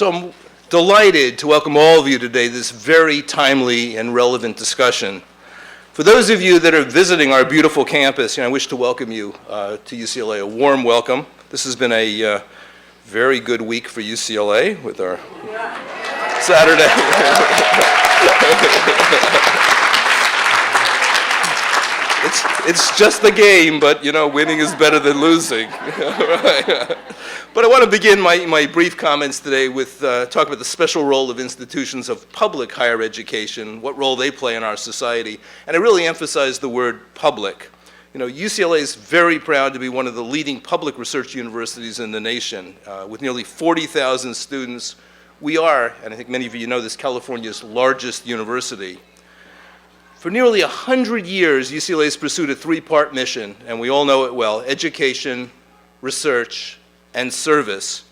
So I'm delighted to welcome all of you today to this very timely and relevant discussion. For those of you that are visiting our beautiful campus, I wish to welcome you to UCLA, a warm welcome. This has been a very good week for UCLA with our Saturday. It's just a game, but winning is better than losing. Right. But I want to begin my brief comments today with talk about the special role of institutions of public higher education, what role they play in our society, and I really emphasize the word public. UCLA is very proud to be one of the leading public research universities in the nation. With nearly 40,000 students, we are, and I think many of you know this, California's largest university. For nearly 100 years, UCLA has pursued a three-part mission, and we all know it well: education, research, and service.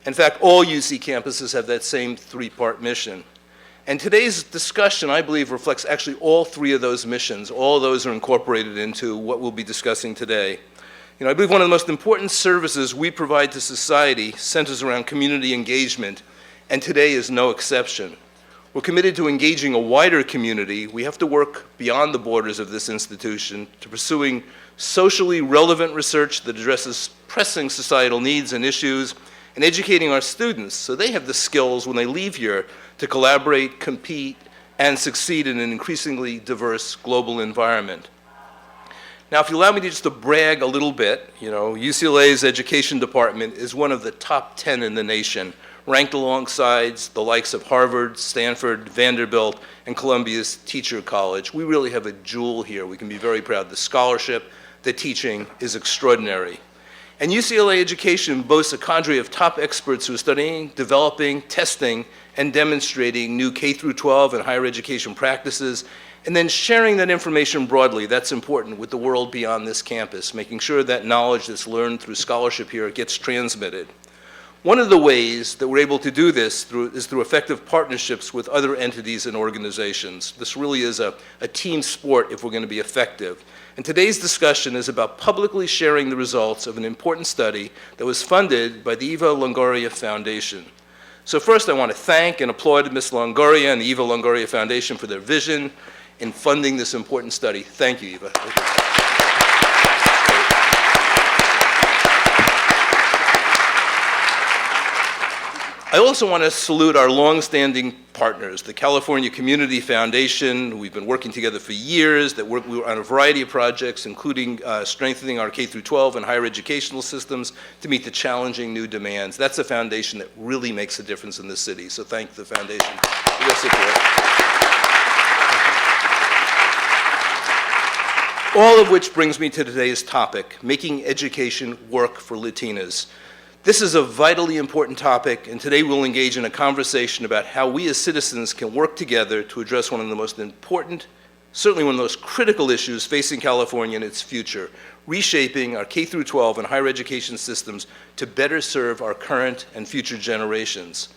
In fact, all UC campuses have that same three-part mission. And today's discussion, I believe, reflects actually all three of those missions. All of those are incorporated into what we'll be discussing today. I believe one of the most important services we provide to society centers around community engagement, and today is no exception. We're committed to engaging a wider community. We have to work beyond the borders of this institution to pursuing socially relevant research that addresses pressing societal needs and issues, and educating our students so they have the skills when they leave here to collaborate, compete, and succeed in an increasingly diverse global environment. Now, if you allow me to just to brag a little bit, UCLA's education department is one of the top 10 in the nation, ranked alongside the likes of Harvard, Stanford, Vanderbilt, and Columbia's Teacher College. We really have a jewel here. We can be very proud. The scholarship, the teaching is extraordinary. And UCLA education boasts a cadre of top experts who are studying, developing, testing, and demonstrating new K-12 and higher education practices, and then sharing that information broadly. That's important with the world beyond this campus, making sure that knowledge that's learned through scholarship here gets transmitted. One of the ways that we're able to do this is through effective partnerships with other entities and organizations. This really is a team sport if we're going to be effective. And today's discussion is about publicly sharing the results of an important study that was funded by the Eva Longoria Foundation. So first, I want to thank and applaud Ms. Longoria and the Eva Longoria Foundation for their vision in funding this important study. Thank you, Eva. Thank you. I also want to salute our long-standing partners, the California Community Foundation. We've been working together for years, we were on a variety of projects, including strengthening our K-12 and higher educational systems to meet the challenging new demands. That's a foundation that really makes a difference in this city, so thank the foundation for their support. All of which brings me to today's topic, making education work for Latinas. This is a vitally important topic, and today we'll engage in a conversation about how we as citizens can work together to address one of the most important, certainly one of the most critical issues facing California and its future, reshaping our K-12 and higher education systems to better serve our current and future generations.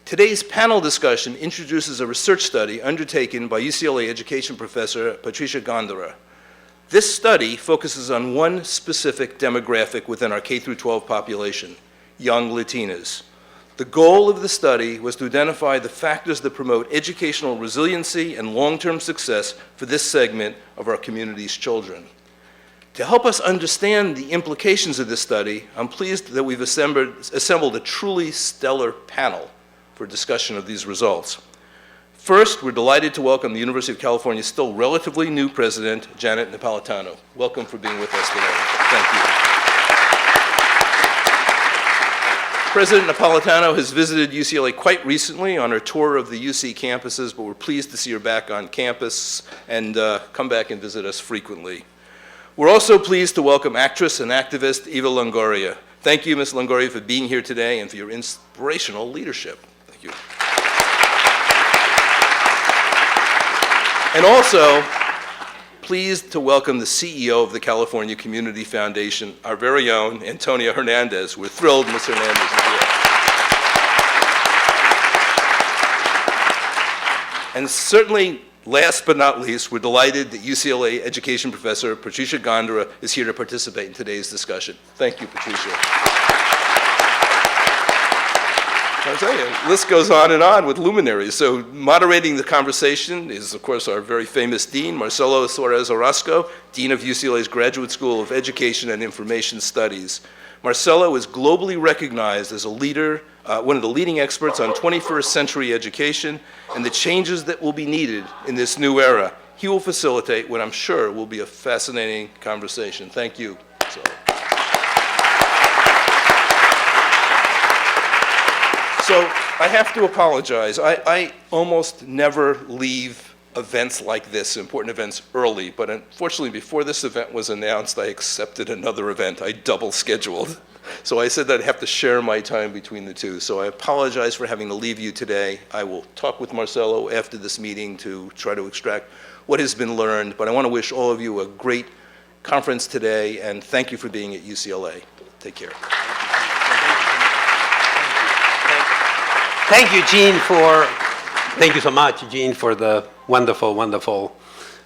Today's panel discussion introduces a research study undertaken by UCLA education professor Patricia Gándara. This study focuses on one specific demographic within our K-12 population, young Latinas. The goal of the study was to identify the factors that promote educational resiliency and long-term success for this segment of our community's children. To help us understand the implications of this study, I'm pleased that we've assembled a truly stellar panel for discussion of these results. First, we're delighted to welcome the University of California's still relatively new president, Janet Napolitano. Welcome for being with us today. Thank you. President Napolitano has visited UCLA quite recently on her tour of the UC campuses, but we're pleased to see her back on campus and come back and visit us frequently. We're also pleased to welcome actress and activist Eva Longoria. Thank you, Ms. Longoria, for being here today and for your inspirational leadership. Thank you. And also, pleased to welcome the CEO of the California Community Foundation, our very own Antonia Hernández. We're thrilled Ms. Hernández is here. And certainly, last but not least, we're delighted that UCLA education professor Patricia Gándara is here to participate in today's discussion. Thank you, Patricia. I'll tell you, the list goes on and on with luminaries. So moderating the conversation is, of course, our very famous Dean, Marcelo Suárez-Orozco, Dean of UCLA's Graduate School of Education and Information Studies. Marcelo is globally recognized as a leader, one of the leading experts on 21st century education and the changes that will be needed in this new era. He will facilitate what I'm sure will be a fascinating conversation. Thank you. So I have to apologize. I almost never leave events like this, important events, early, but unfortunately before this event was announced, I accepted another event. I double scheduled. So I said that I'd have to share my time between the two. So I apologize for having to leave you today. I will talk with Marcelo after this meeting to try to extract what has been learned, but I want to wish all of you a great conference today, and thank you for being at UCLA. Take care. Thank you so much, Gene, for the wonderful, wonderful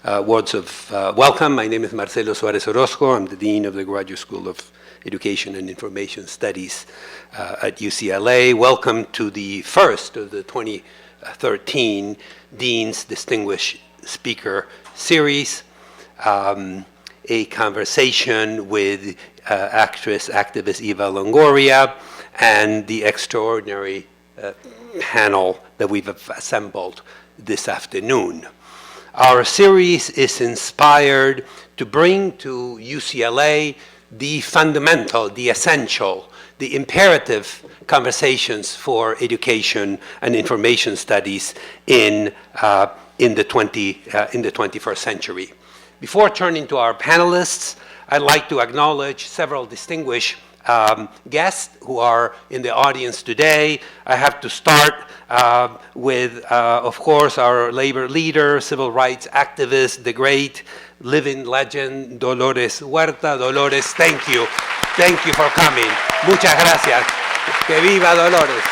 words of welcome. My name is Marcelo Suárez-Orozco. I'm the Dean of the Graduate School of Education and Information Studies at UCLA. Welcome to the first of the 2013 Dean's Distinguished Speaker Series, a conversation with activist Eva Longoria and the extraordinary panel that we've assembled this afternoon. Our series is inspired to bring to UCLA the fundamental, the essential, the imperative conversations for education and information studies in the 21st century. Before turning to our panelists, I'd like to acknowledge several distinguished guests who are in the audience today. I have to start with, of course, our labor leader, civil rights activist, the great living legend, Dolores Huerta. Dolores, thank you. Thank you for coming. Muchas gracias. Que viva Dolores.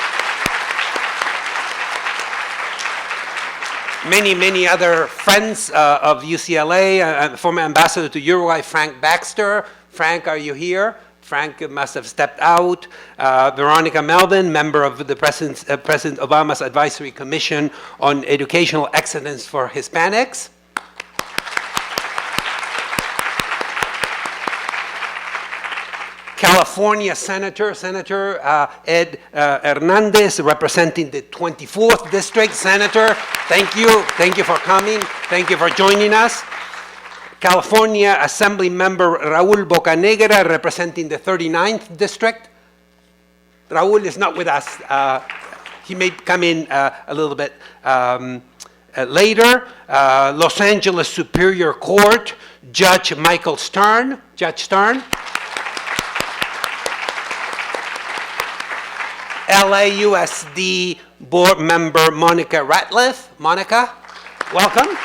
Many other friends of UCLA, former ambassador to Uruguay, Frank Baxter. Frank, are you here? Frank must have stepped out. Veronica Melvin, member of the President Obama's Advisory Commission on Educational Excellence for Hispanics. California Senator Ed Hernández, representing the 24th District. Senator, thank you for coming. Thank you for joining us. California Assembly Member Raúl Bocanegra, representing the 39th District. Raúl is not with us. He may come in a little bit later. Los Angeles Superior Court, Judge Michael Stern. Judge Stern. LAUSD Board Member Monica Ratliff. Monica, welcome.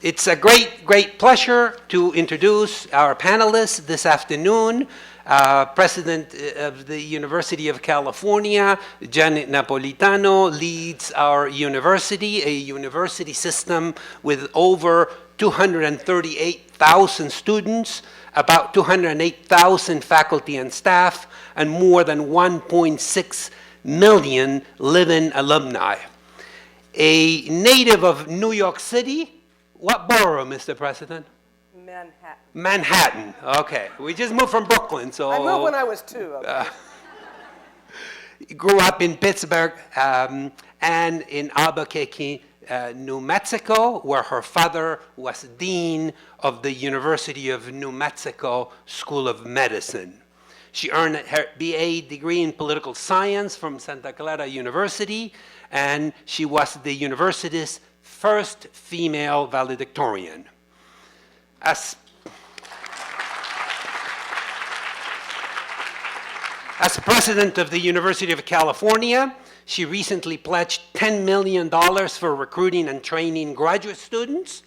It's a great pleasure to introduce our panelists this afternoon. President of the University of California, Janet Napolitano, leads our university, a university system with over 238,000 students, about 208,000 faculty and staff, and more than 1.6 million living alumni. A native of New York City. What borough, Mr. President? Manhattan. Manhattan, okay. We just moved from Brooklyn, so. I moved when I was 2. Okay. Grew up in Pittsburgh and in Albuquerque, New Mexico, where her father was dean of the University of New Mexico School of Medicine. She earned her BA degree in political science from Santa Clara University, and she was the university's first female valedictorian. As president of the University of California, she recently pledged $10 million for recruiting and training graduate students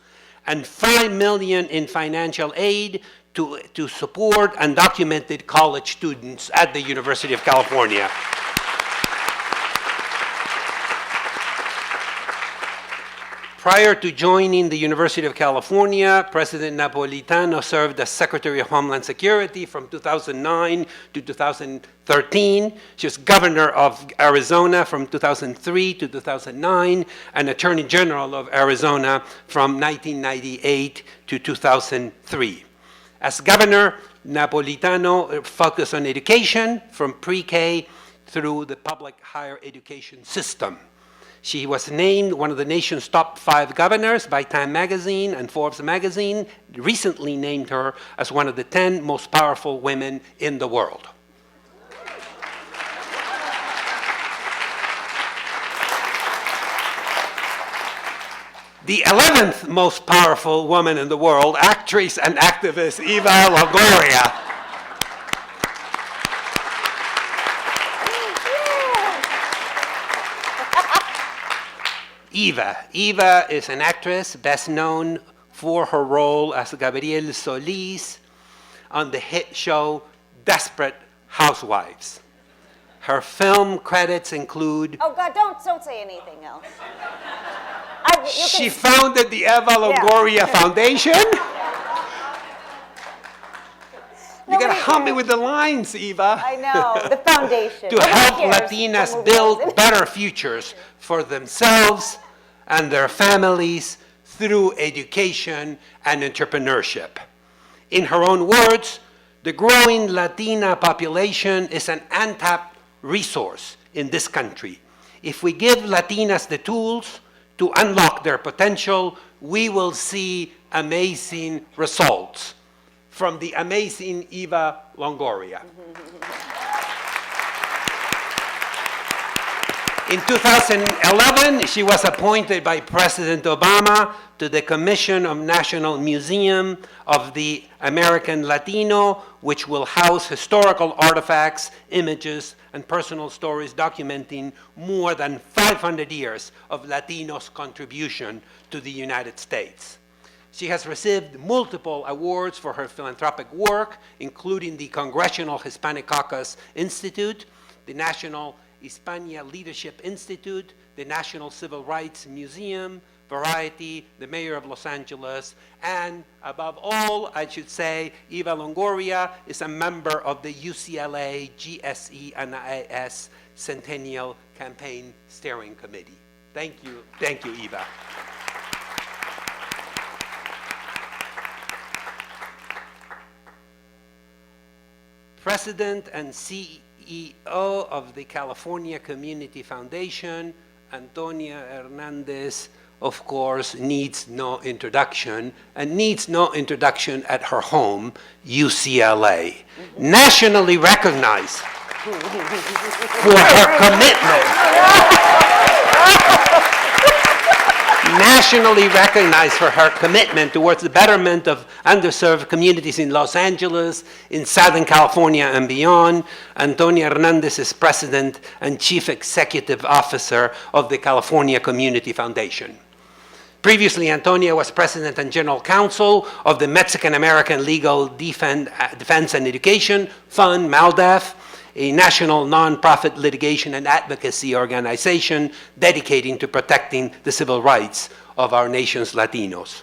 and $5 million in financial aid to support undocumented college students at the University of California. Prior to joining the University of California, President Napolitano served as Secretary of Homeland Security from 2009 to 2013. She was Governor of Arizona from 2003 to 2009, and Attorney General of Arizona from 1998 to 2003. As Governor, Napolitano focused on education from pre-K through the public higher education system. She was named one of the nation's top 5 governors by Time magazine, and Forbes magazine recently named her as one of the 10 most powerful women in the world. The 11th most powerful woman in the world, actress and activist Eva Longoria. Eva is an actress best known for her role as Gabrielle Solis on the hit show Desperate Housewives. Her film credits include... Oh, God, don't say anything else. She founded the Eva Longoria Foundation. You gotta help me with the lines, Eva. I know, the foundation. To help Latinas build better futures for themselves and their families through education and entrepreneurship. In her own words, the growing Latina population is an untapped resource in this country. If we give Latinas the tools to unlock their potential, we will see amazing results. From the amazing Eva Longoria. In 2011, she was appointed by President Obama to the Commission of National Museum of the American Latino, which will house historical artifacts, images, and personal stories documenting more than 500 years of Latinos' contribution to the United States. She has received multiple awards for her philanthropic work, including the Congressional Hispanic Caucus Institute, the National Hispania Leadership Institute, the National Civil Rights Museum, Variety, the Mayor of Los Angeles, and above all, I should say, Eva Longoria is a member of the UCLA GSEIS Centennial Campaign Steering Committee. Thank you, Eva. President and CEO of the California Community Foundation, Antonia Hernández, of course, needs no introduction, and needs no introduction at her home, UCLA. Nationally recognized for her commitment. Nationally recognized for her commitment towards the betterment of underserved communities in Los Angeles, in Southern California and beyond, Antonia Hernández is President and Chief Executive Officer of the California Community Foundation. Previously, Antonia was President and General Counsel of the Mexican American Legal Defense and Education Fund, MALDEF, a national nonprofit litigation and advocacy organization dedicating to protecting the civil rights of our nation's Latinos.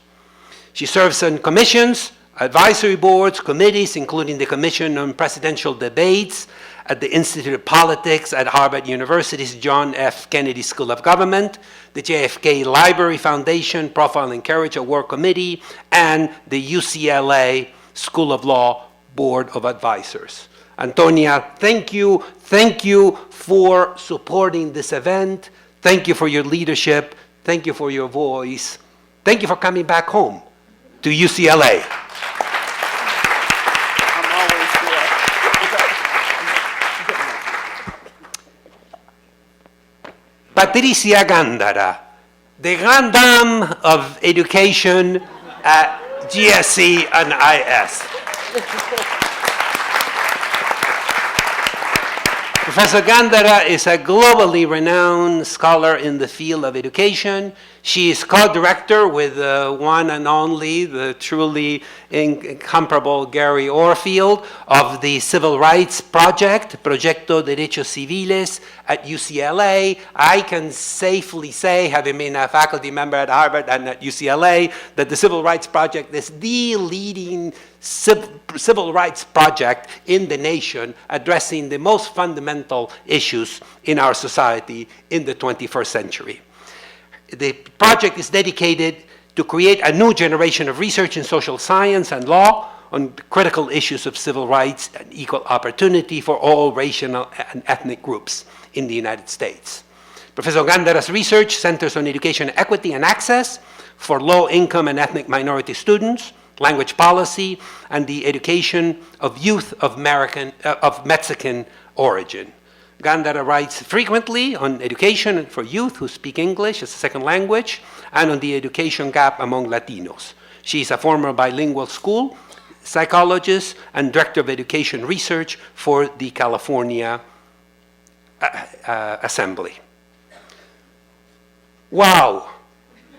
She serves on commissions, advisory boards, committees, including the Commission on Presidential Debates at the Institute of Politics at Harvard University's John F. Kennedy School of Government, the JFK Library Foundation Profile and Courage Award Committee, and the UCLA School of Law Board of Advisors. Antonia, thank you for supporting this event. Thank you for your leadership. Thank you for your voice. Thank you for coming back home to UCLA. I'm always here. Patricia Gándara, the Grand Dame of Education at GSEIS. Professor Gándara is a globally renowned scholar in the field of education. She is co-director with the one and only, the truly incomparable Gary Orfield of the Civil Rights Project, Proyecto Derechos Civiles at UCLA. I can safely say, having been a faculty member at Harvard and at UCLA, that the Civil Rights Project is the leading civil rights project in the nation addressing the most fundamental issues in our society in the 21st century. The project is dedicated to create a new generation of research in social science and law on critical issues of civil rights and equal opportunity for all racial and ethnic groups in the United States. Professor Gándara's research centers on education equity and access for low-income and ethnic minority students, language policy, and the education of youth of Mexican origin. Gándara writes frequently on education for youth who speak English as a second language and on the education gap among Latinos. She is a former bilingual school psychologist and director of education research for the California Assembly. Wow,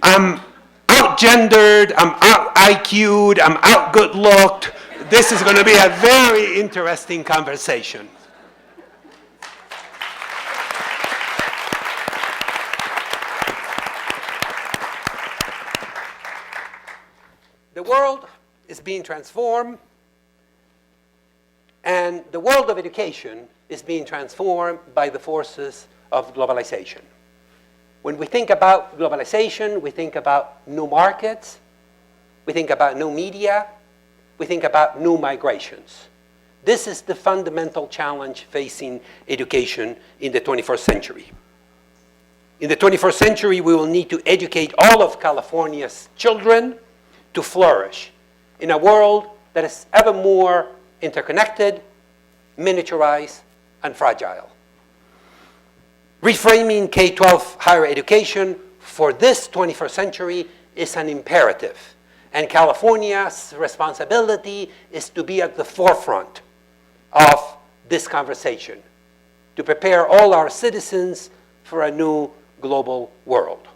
I'm out-gendered, I'm out-IQ'd, I'm out-good-looked. This is going to be a very interesting conversation. The world is being transformed, and the world of education is being transformed by the forces of globalization. When we think about globalization, we think about new markets, we think about new media, we think about new migrations. This is the fundamental challenge facing education in the 21st century. In the 21st century, we will need to educate all of California's children to flourish in a world that is ever more interconnected, miniaturized, and fragile. Reframing K-12 higher education for this 21st century is an imperative, and California's responsibility is to be at the forefront of this conversation, to prepare all our citizens for a new global world.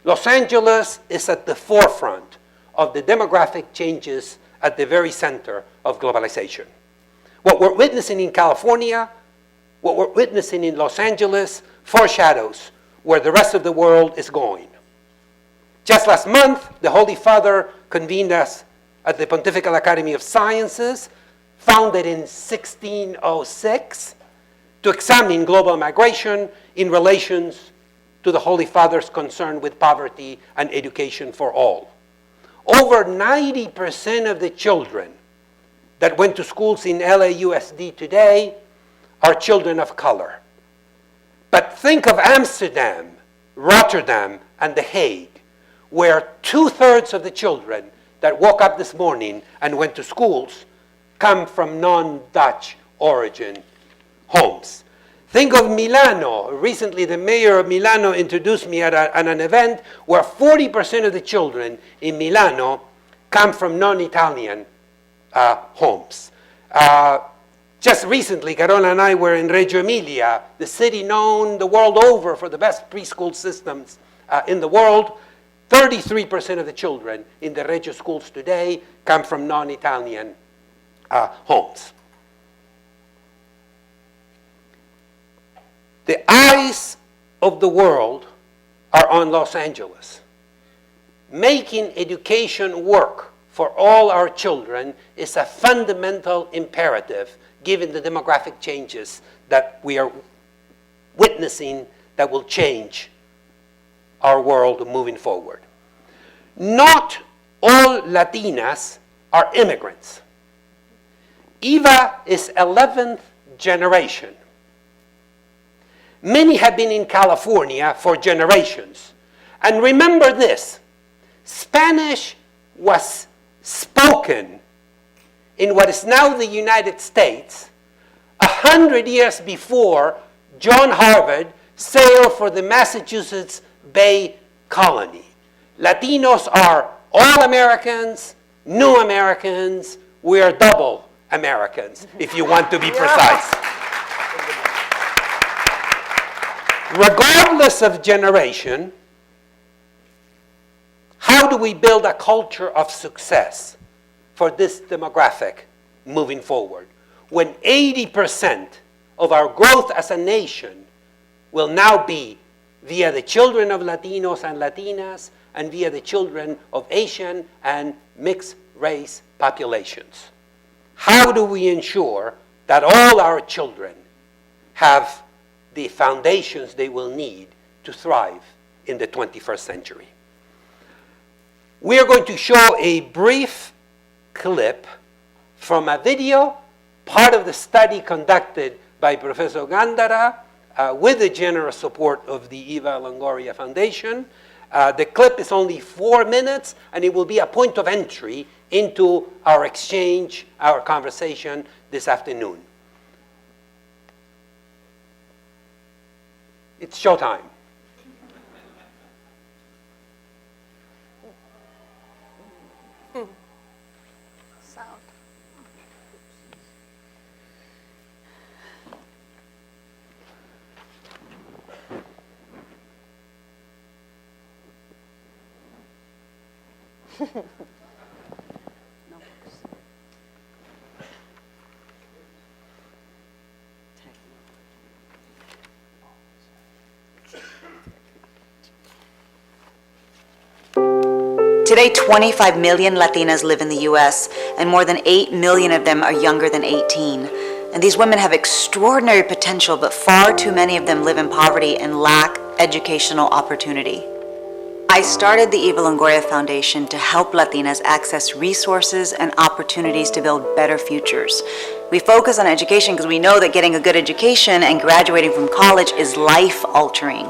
Los Angeles is at the forefront of the demographic changes at the very center of globalization. What we're witnessing in California, what we're witnessing in Los Angeles, foreshadows where the rest of the world is going. Just last month, the Holy Father convened us at the Pontifical Academy of Sciences, founded in 1606, to examine global migration in relations to the Holy Father's concern with poverty and education for all. Over 90% of the children that went to schools in LAUSD today are children of color. But think of Amsterdam, Rotterdam, and The Hague, where 2/3 of the children that woke up this morning and went to schools come from non-Dutch origin homes. Think of Milano. Recently, the mayor of Milano introduced me at an event where 40% of the children in Milano come from non-Italian homes. Just recently, Carola and I were in Reggio Emilia, the city known the world over for the best preschool systems in the world. 33% of the children in the Reggio schools today come from non-Italian homes. The eyes of the world are on Los Angeles. Making education work for all our children is a fundamental imperative given the demographic changes that we are witnessing that will change our world moving forward. Not all Latinas are immigrants. Eva is 11th generation. Many have been in California for generations. And remember this, Spanish was spoken in what is now the United States 100 years before John Harvard sailed for the Massachusetts Bay Colony. Latinos are all Americans, new Americans, we are double Americans, if you want to be precise. Regardless of generation, How do we build a culture of success for this demographic moving forward when 80% of our growth as a nation will now be via the children of Latinos and Latinas and via the children of Asian and mixed race populations? How do we ensure that all our children have the foundations they will need to thrive in the 21st century? We are going to show a brief clip from a video, part of the study conducted by Professor Gándara with the generous support of the Eva Longoria Foundation. The clip is only 4 minutes, and it will be a point of entry into our exchange, our conversation this afternoon. It's showtime. Today, 25 million Latinas live in the U.S., and more than 8 million of them are younger than 18. And these women have extraordinary potential, but far too many of them live in poverty and lack educational opportunity. I started the Eva Longoria Foundation to help Latinas access resources and opportunities to build better futures. We focus on education because we know that getting a good education and graduating from college is life-altering,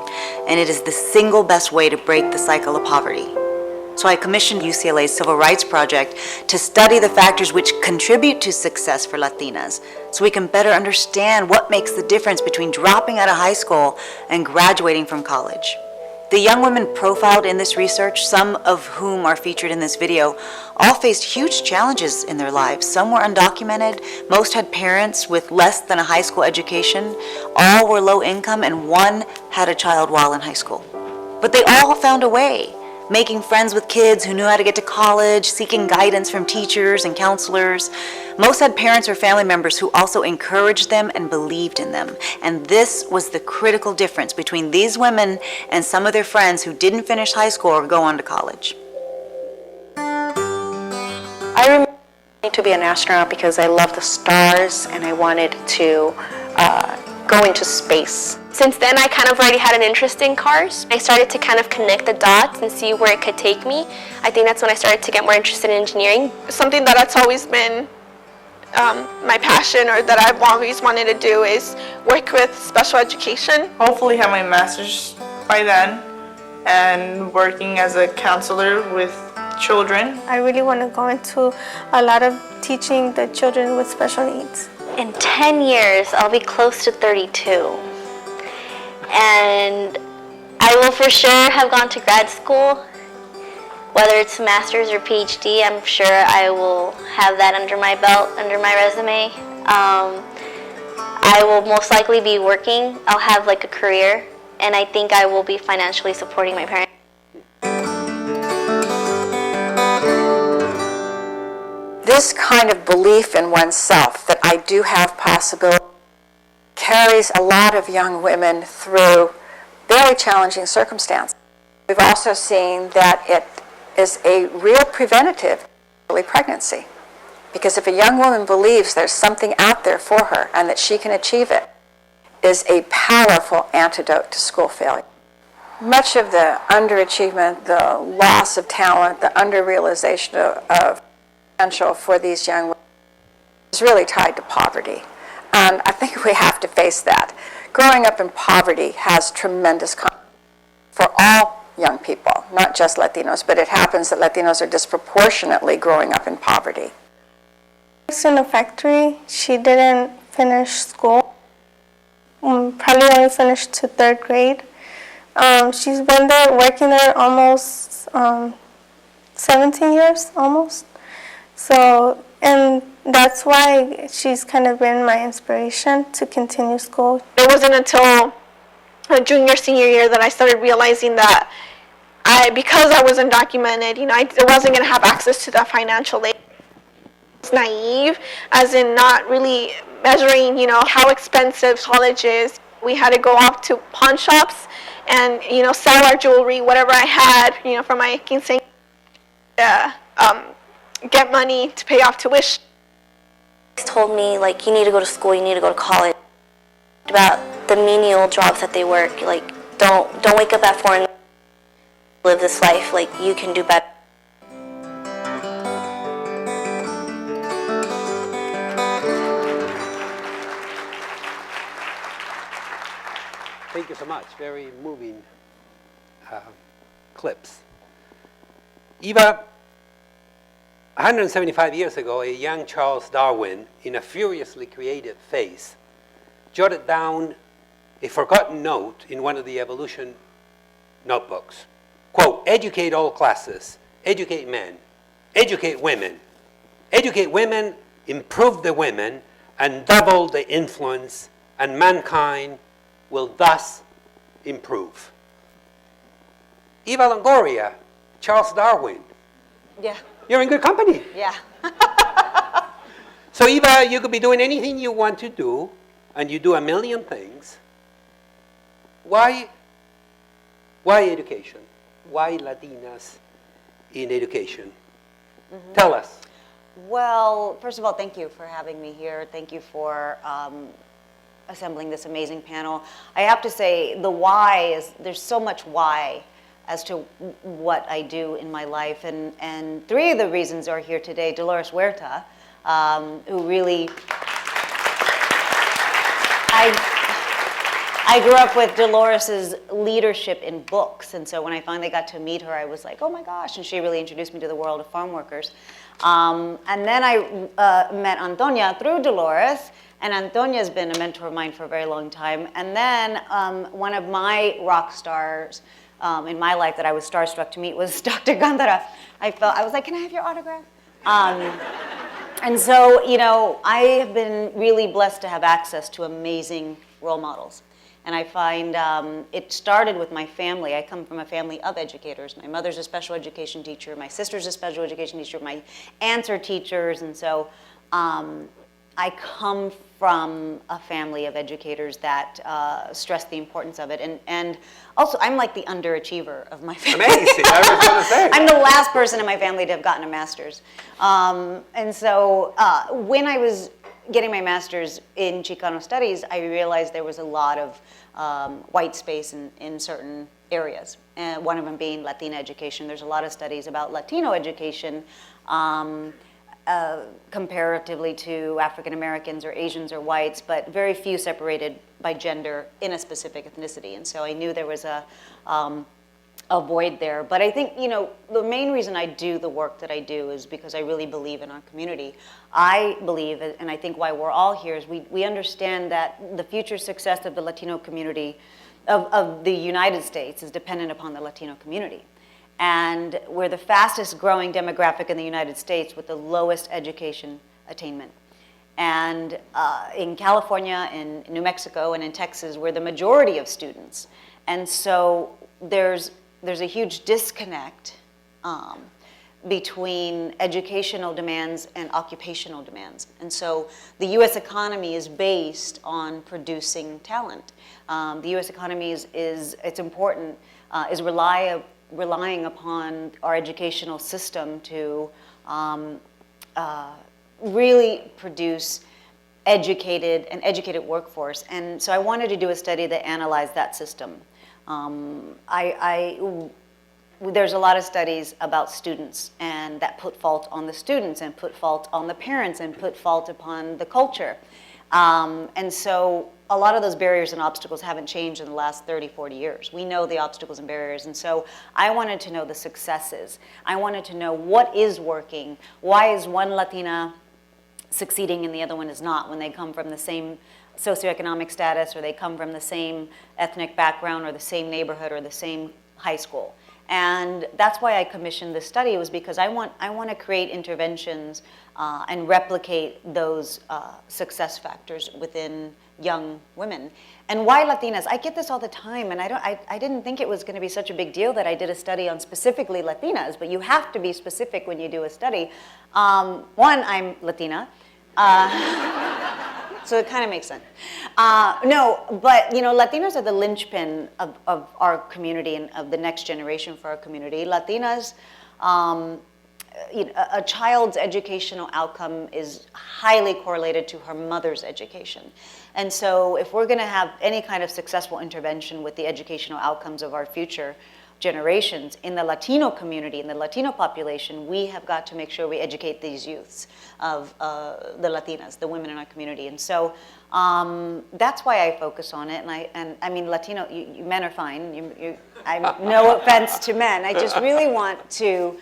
and it is the single best way to break the cycle of poverty. So I commissioned UCLA's Civil Rights Project to study the factors which contribute to success for Latinas, so we can better understand what makes the difference between dropping out of high school and graduating from college. The young women profiled in this research, some of whom are featured in this video, all faced huge challenges in their lives. Some were undocumented, most had parents with less than a high school education, all were low income, and one had a child while in high school. But they all found a way, making friends with kids who knew how to get to college, seeking guidance from teachers and counselors. Most had parents or family members who also encouraged them and believed in them. And this was the critical difference between these women and some of their friends who didn't finish high school or go on to college. I remember wanting to be an astronaut because I love the stars and I wanted to go into space. Since then, I kind of already had an interest in cars. I started to kind of connect the dots and see where it could take me. I think that's when I started to get more interested in engineering. Something that's always been my passion, or that I've always wanted to do, is work with special education. Hopefully have my master's by then and working as a counselor with children. I really want to go into a lot of teaching the children with special needs. In 10 years, I'll be close to 32. And I will for sure have gone to grad school. Whether it's a master's or PhD, I'm sure I will have that under my belt, under my resume. I will most likely be working. I'll have like a career, and I think I will be financially supporting my parents. This kind of belief in oneself that I do have possibility carries a lot of young women through very challenging circumstances. We've also seen that it is a real preventative to early pregnancy, because if a young woman believes there's something out there for her and that she can achieve it, is a powerful antidote to school failure. Much of the underachievement, the loss of talent, the under-realization of potential for these young women is really tied to poverty. And I think we have to face that. Growing up in poverty has tremendous consequences for all young people, not just Latinos, but it happens that Latinos are disproportionately growing up in poverty. She's in a factory. She didn't finish school. Probably only finished to 3rd grade. She's been there, working there almost 17 years, almost. So, and that's why she's kind of been my inspiration to continue school. It wasn't until junior, senior year that I started realizing that because I was undocumented, I wasn't going to have access to that financial aid. It's naive, as in not really measuring, how expensive college is. We had to go off to pawn shops and, sell our jewelry, whatever I had, for my quinceañera, get money to pay off tuition. They told me, like, you need to go to school, you need to go to college. About the menial jobs that they work, like, don't wake up at 4 and live this life, like, you can do better. Thank you so much. Very moving clips. Eva, 175 years ago, a young Charles Darwin, in a furiously creative face, jotted down a forgotten note in one of the evolution notebooks. Quote, educate all classes, educate men, educate women, improve the women, and double the influence, and mankind will thus improve. Eva Longoria, Charles Darwin. Yeah. You're in good company. Yeah. So Eva, you could be doing anything you want to do, and you do a million things. Why education? Why Latinas in education? Mm-hmm. Tell us. Well, first of all, thank you for having me here. Thank you for assembling this amazing panel. I have to say, the why is, there's so much why as to what I do in my life. And three of the reasons are here today. Dolores Huerta, who really, I grew up with Dolores's leadership in books. And so when I finally got to meet her, I was like, oh my gosh. And she really introduced me to the world of farm workers. And then I met Antonia through Dolores. And Antonia's been a mentor of mine for a very long time. And then one of my rock stars in my life that I was starstruck to meet was Dr. Gándara. I was like, can I have your autograph? And so, I have been really blessed to have access to amazing role models. And I find it started with my family. I come from a family of educators. My mother's a special education teacher. My sister's a special education teacher. My aunts are teachers. And so I come from a family of educators that stress the importance of it. And also, I'm like the underachiever of my family. Amazing. I was going to say. I'm the last person in my family to have gotten a master's. And so when I was getting my master's in Chicano studies, I realized there was a lot of white space in certain areas. And one of them being Latina education. There's a lot of studies about Latino education comparatively to African Americans or Asians or whites, but very few separated by gender in a specific ethnicity. And so I knew there was a void there. But I think, the main reason I do the work that I do is because I really believe in our community. I believe, and I think why we're all here, is we understand that the future success of the Latino community, of the United States, is dependent upon the Latino community. And we're the fastest growing demographic in the United States with the lowest education attainment. And in California, in New Mexico, and in Texas, we're the majority of students. And so there's a huge disconnect between educational demands and occupational demands. And so the US economy is based on producing talent. The US economy is relying upon our educational system to really produce an educated workforce. And so I wanted to do a study that analyzed that system. There's a lot of studies about students and that put fault on the students and put fault on the parents and put fault upon the culture. And so a lot of those barriers and obstacles haven't changed in the last 30, 40 years. We know the obstacles and barriers. And so I wanted to know the successes. I wanted to know what is working. Why is one Latina succeeding and the other one is not, when they come from the same socioeconomic status, or they come from the same ethnic background, or the same neighborhood, or the same high school. And that's why I commissioned this study, was because I want to create interventions and replicate those success factors within young women. And why Latinas? I get this all the time, and I didn't think it was going to be such a big deal that I did a study on specifically Latinas, but you have to be specific when you do a study. One, I'm Latina. So it kind of makes sense. No, but Latinas are the linchpin of our community and of the next generation for our community. Latinas, a child's educational outcome is highly correlated to her mother's education. And so if we're going to have any kind of successful intervention with the educational outcomes of our future generations in the Latino community, in the Latino population, we have got to make sure we educate these youths of the Latinas, the women in our community. And so that's why I focus on it. And I mean, Latino, you men are fine. I'm no offense to men. I just really want to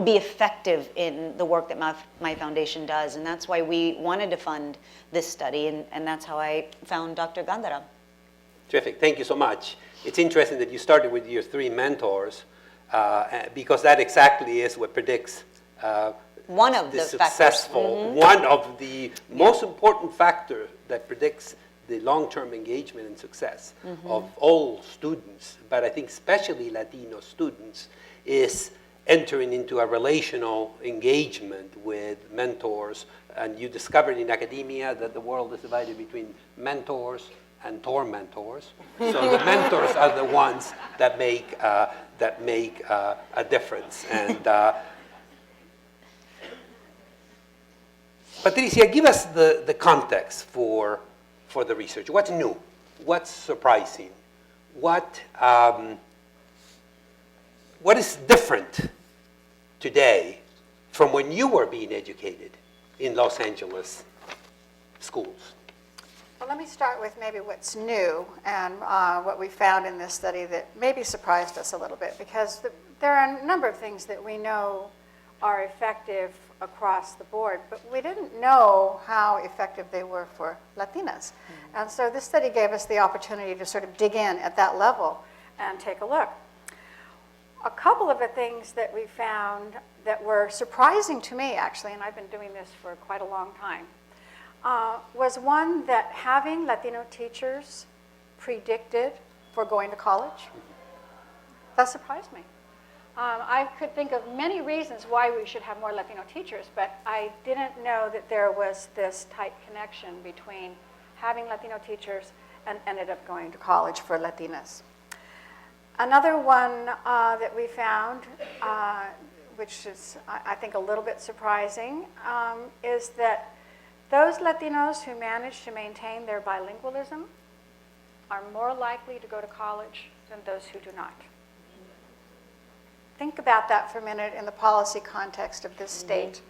be effective in the work that my foundation does. And that's why we wanted to fund this study. And that's how I found Dr. Gándara. Terrific. Thank you so much. It's interesting that you started with your 3 mentors because that exactly is what predicts one of the successful, one of the most important factors that predicts the long-term engagement and success of all students, but I think especially Latino students, is entering into a relational engagement with mentors. And you discovered in academia that the world is divided between mentors and tormentors. So the mentors are the ones that make a difference. And Patricia, give us the context for the research. What's new? What's surprising? What is different today from when you were being educated in Los Angeles schools? Well, let me start with maybe what's new and what we found in this study that maybe surprised us a little bit, because there are a number of things that we know are effective across the board, but we didn't know how effective they were for Latinas. And so this study gave us the opportunity to sort of dig in at that level and take a look. A couple of the things that we found that were surprising to me, actually, and I've been doing this for quite a long time, was one that having Latino teachers predicted for going to college. That surprised me. I could think of many reasons why we should have more Latino teachers, but I didn't know that there was this tight connection between having Latino teachers and ended up going to college for Latinas. Another one that we found, which is, I think, a little bit surprising, is that those Latinos who manage to maintain their bilingualism are more likely to go to college than those who do not. Think about that for a minute in the policy context of this state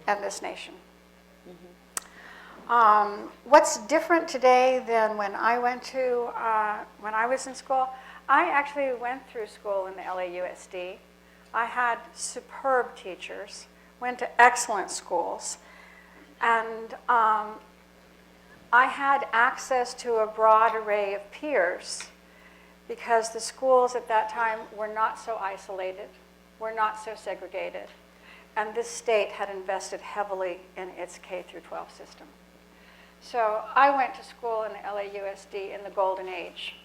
and this nation. What's different today than when I was in school? I actually went through school in the LAUSD. I had superb teachers, went to excellent schools, and I had access to a broad array of peers because the schools at that time were not so isolated, were not so segregated, and this state had invested heavily in its K-12 system. So I went to school in the LAUSD in the golden age,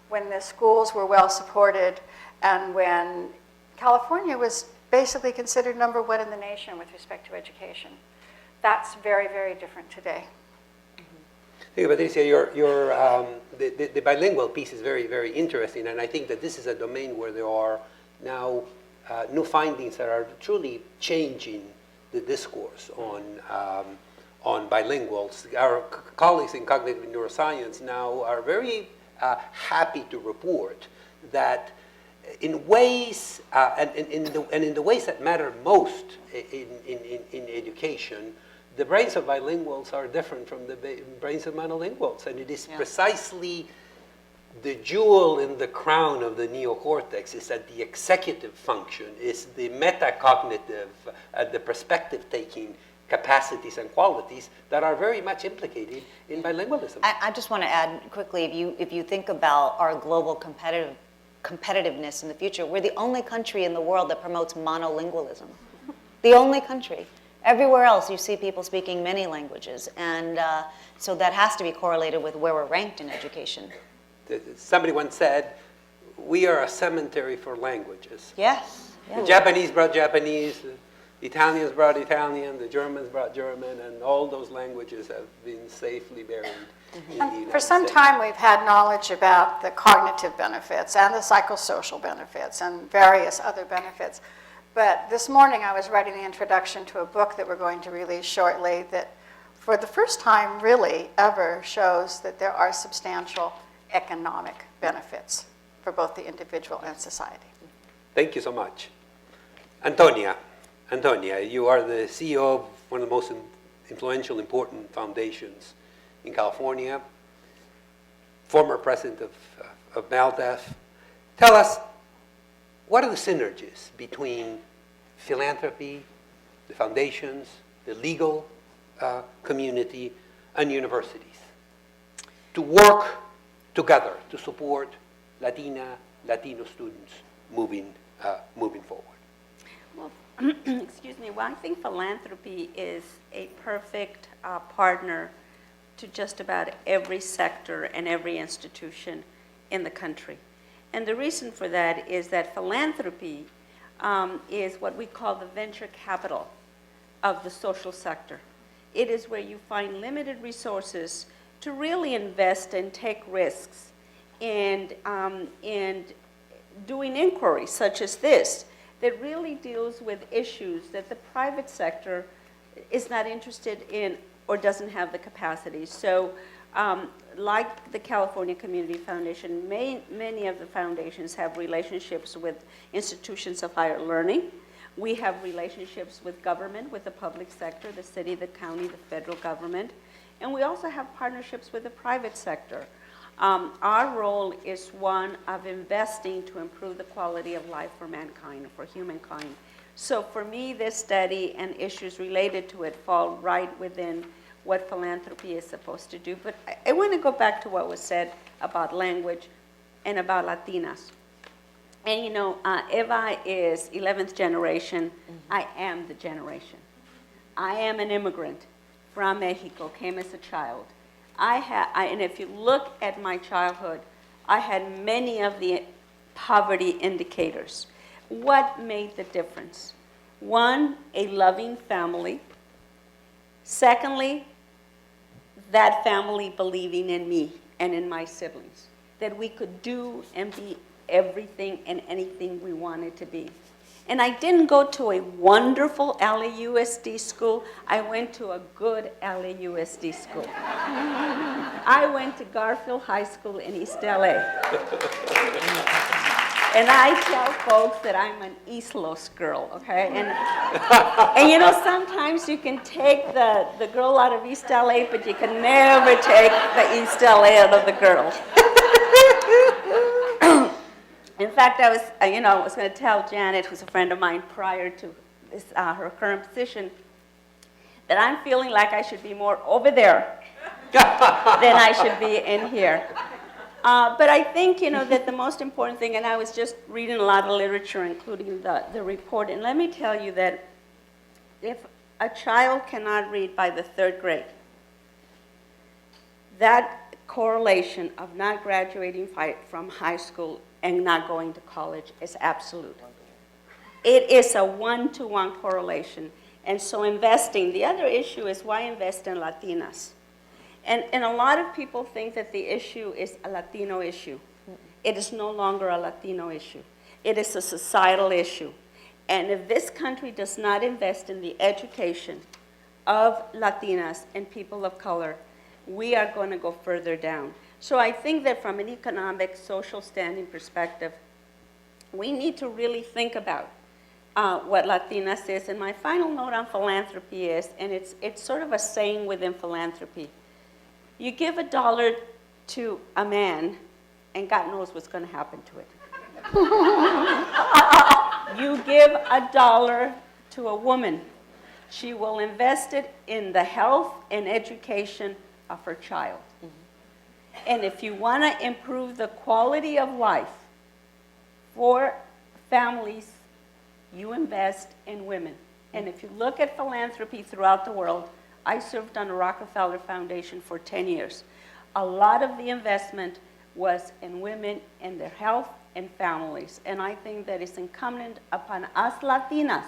when the schools were well supported and when California was basically considered #1 in the nation with respect to education. That's very, very different today. Thank you, Patricia. The bilingual piece is very, very interesting, and I think that this is a domain where there are now new findings that are truly changing the discourse on bilinguals. Our colleagues in cognitive neuroscience now are very happy to report that in ways, and in the ways that matter most in education, the brains of bilinguals are different from the brains of monolinguals, and it is precisely the jewel in the crown of the neocortex is that the executive function is the metacognitive, the perspective-taking capacities and qualities that are very much implicated in bilingualism. I just want to add quickly, if you think about our global competitiveness competitiveness in the future. We're the only country in the world that promotes monolingualism. The only country. Everywhere else you see people speaking many languages, and so that has to be correlated with where we're ranked in education. Somebody once said, we are a cemetery for languages. Yes. The Japanese brought Japanese, the Italians brought Italian, the Germans brought German, and all those languages have been safely buried in the United For some States. time, we've had knowledge about the cognitive benefits and the psychosocial benefits and various other benefits. But this morning, I was writing the introduction to a book that we're going to release shortly that, for the first time really ever, shows that there are substantial economic benefits for both the individual and society. Thank you so much. Antonia, you are the CEO of one of the most influential, important foundations in California, former president of MALDEF. Tell us, what are the synergies between philanthropy, the foundations, the legal community, and universities to work together to support Latino students moving forward? Well, excuse me. Well, I think philanthropy is a perfect partner to just about every sector and every institution in the country. And the reason for that is that philanthropy is what we call the venture capital of the social sector. It is where you find limited resources to really invest and take risks and doing inquiries such as this that really deals with issues that the private sector is not interested in or doesn't have the capacity. So like the California Community Foundation, many of the foundations have relationships with institutions of higher learning. We have relationships with government, with the public sector, the city, the county, the federal government. And we also have partnerships with the private sector. Our role is one of investing to improve the quality of life for mankind, for humankind. So for me, this study and issues related to it fall right within what philanthropy is supposed to do. But I want to go back to what was said about language and about Latinas. And you know, Eva is 11th generation. I am the generation. I am an immigrant from Mexico, came as a child. And if you look at my childhood, I had many of the poverty indicators. What made the difference? One, a loving family. Secondly, that family believing in me and in my siblings, that we could do and be everything and anything we wanted to be. And I didn't go to a wonderful LAUSD school. I went to a good LAUSD school. I went to Garfield High School in East LA. And I tell folks that I'm an East Los girl, okay? And you know, sometimes you can take the girl out of East LA, but you can never take the East LA out of the girl. In fact, I was going to tell Janet, who's a friend of mine prior to this, her current position, that I'm feeling like I should be more over there than I should be in here. But I think, you know, that the most important thing, and I was just reading a lot of literature, including the report, and let me tell you that if a child cannot read by the 3rd grade, that correlation of not graduating from high school and not going to college is absolute. It is a 1-to-1 correlation. And so investing, the other issue is why invest in Latinas? And a lot of people think that the issue is a Latino issue. It is no longer a Latino issue. It is a societal issue. And if this country does not invest in the education of Latinas and people of color, we are going to go further down. So I think that from an economic, social standing perspective, we need to really think about what Latinas is. And my final note on philanthropy is, and it's sort of a saying within philanthropy, you give $1 to a man, and God knows what's going to happen to it. You give $1 to a woman, she will invest it in the health and education of her child. And if you want to improve the quality of life For families, you invest in women. And if you look at philanthropy throughout the world, I served on the Rockefeller Foundation for 10 years. A lot of the investment was in women and their health and families. And I think that it's incumbent upon us Latinas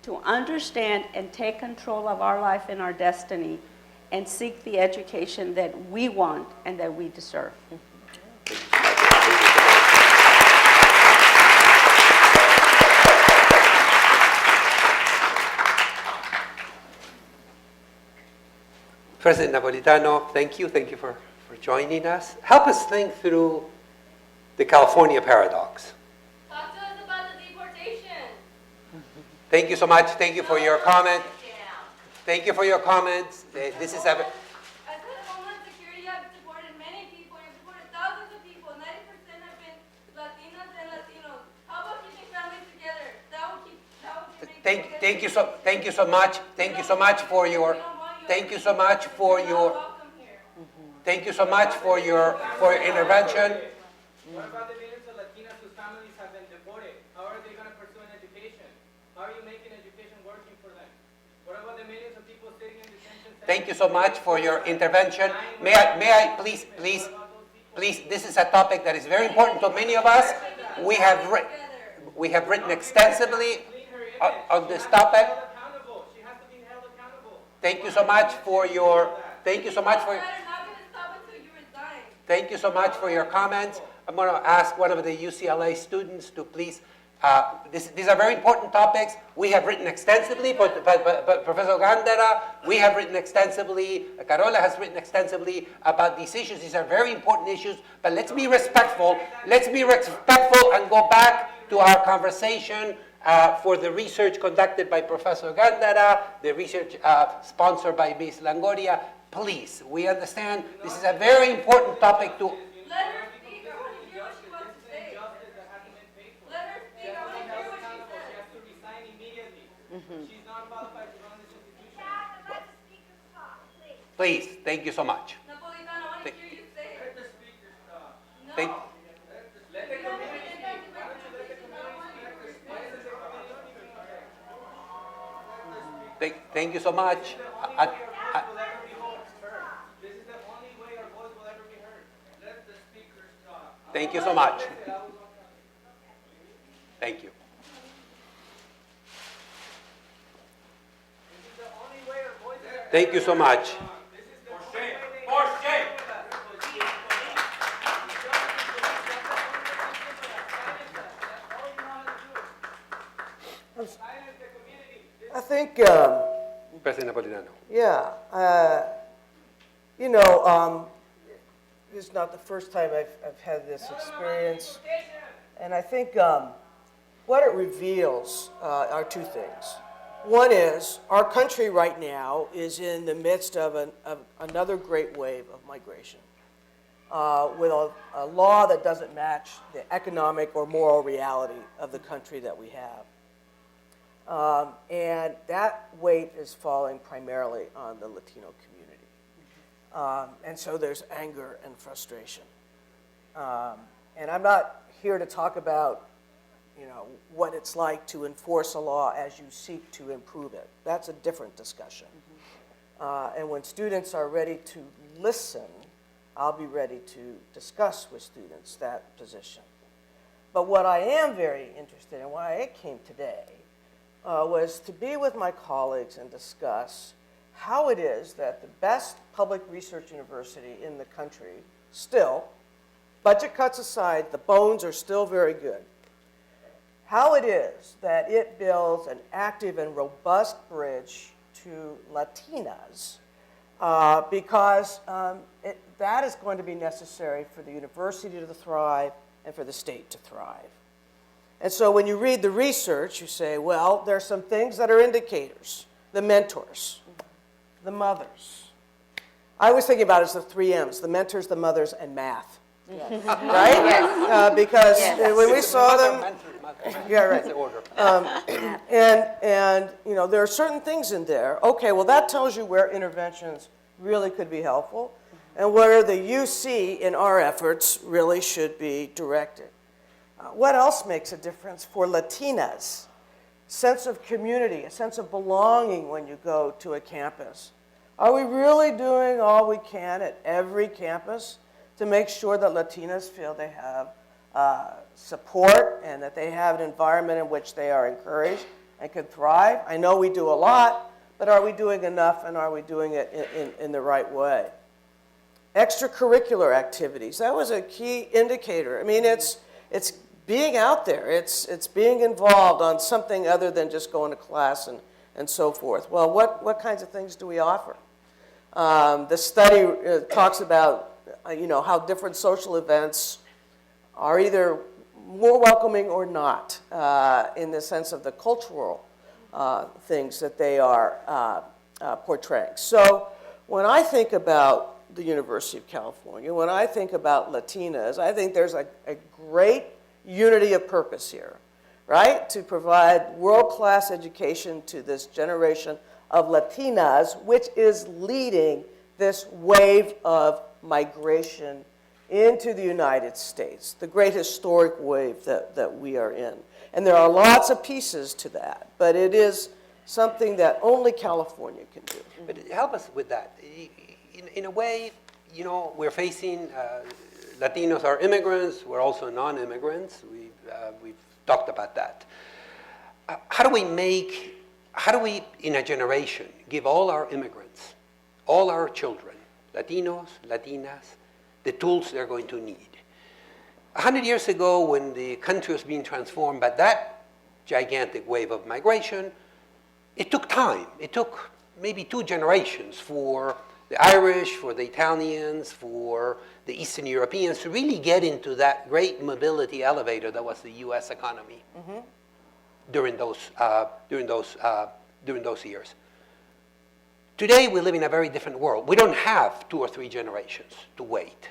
to understand and take control of our life and our destiny and seek the education that we want and that we deserve. President Napolitano, thank you. Thank you for joining us. Help us think through the California paradox. Talk to us about the deportation. Thank you so much. Thank you for your comment. Thank you for your comments. This is a... As a Homeland Security, you have deported many people. You've deported thousands of people. 90% have been Latinas and Latinos. How about keeping families together? That would keep Thank you so much. Thank you so much for your... Thank you so much for your... Thank you so much for your intervention. What about the millions of Latinas whose families have been deported? How are they going to pursue an education? How are you making education working for them? What about the millions of people sitting in detention centers? Thank you so much for your intervention. May I please, this is a topic that is very important to many of us. We have written extensively on this topic. Thank you so much for your, thank you so much for your comments. I'm going to ask one of the UCLA students to please, these are very important topics. We have written extensively, but Professor Gándara, we have written extensively, Carola has written extensively about these issues. These are very important issues, but let's be respectful. Let's be respectful and go back to our conversation for the research conducted by Professor Gándara, the research sponsored by Ms. Longoria. Please, we understand this is a very important topic to... Let her speak. I want to hear what she wants to say. Let her speak. I want to hear what she says. She has to resign immediately. She's not qualified to run this institution. Let the speaker talk, please. Please, thank you so much. Napolitano, I want to hear you say it. Let the speakers talk. No. Thank, Let the community speak. Why don't you let the community speak? thank you so much. Thank you so much. Thank you. Thank you so much. I think, President Napolitano. yeah, this is not the first time I've had this experience. And I think what it reveals are two things. One is our country right now is in the midst of another great wave of migration with a law that doesn't match the economic or moral reality of the country that we have. And that weight is falling primarily on the Latino community. And so there's anger and frustration. And I'm not here to talk about, what it's like to enforce a law as you seek to improve it. That's a different discussion. And when students are ready to listen, I'll be ready to discuss with students that position. But what I am very interested in, why I came today, was to be with my colleagues and discuss how it is that the best public research university in the country still, budget cuts aside, the bones are still very good, how it is that it builds an active and robust bridge to Latinas, because that is going to be necessary for the university to thrive and for the state to thrive. And so when you read the research, you say, well, there are some things that are indicators. The mentors, the mothers. I was thinking about it as the 3 M's, the mentors, the mothers, and math. Yes. Right? Yes. Because when we saw them, yeah, right. And there are certain things in there. Okay, well, that tells you where interventions really could be helpful and where the UC in our efforts really should be directed. What else makes a difference for Latinas? Sense of community, a sense of belonging when you go to a campus. Are we really doing all we can at every campus to make sure that Latinas feel they have support and that they have an environment in which they are encouraged and can thrive? I know we do a lot, but are we doing enough, and are we doing it in the right way? Extracurricular activities, that was a key indicator. I mean, it's being out there, it's being involved on something other than just going to class and so forth. Well, what kinds of things do we offer? The study talks about how different social events are either more welcoming or not in the sense of the cultural things that they are portraying. So when I think about the University of California, when I think about Latinas, I think there's a great unity of purpose here, right? To provide world-class education to this generation of Latinas, which is leading this wave of migration into the United States, the great historic wave that we are in. And there are lots of pieces to that, but it is something that only California can do. But help us with that. In a way, we're facing, Latinos are immigrants, we're also non-immigrants. We've talked about that. How do we, in a generation, give all our immigrants, all our children, Latinos, Latinas, the tools they're going to need? 100 years ago, when the country was being transformed by that gigantic wave of migration, it took time. It took maybe 2 generations for the Irish, for the Italians, for the Eastern Europeans to really get into that great mobility elevator that was the U.S. economy during those years. Today, we live in a very different world. We don't have 2 or 3 generations to wait.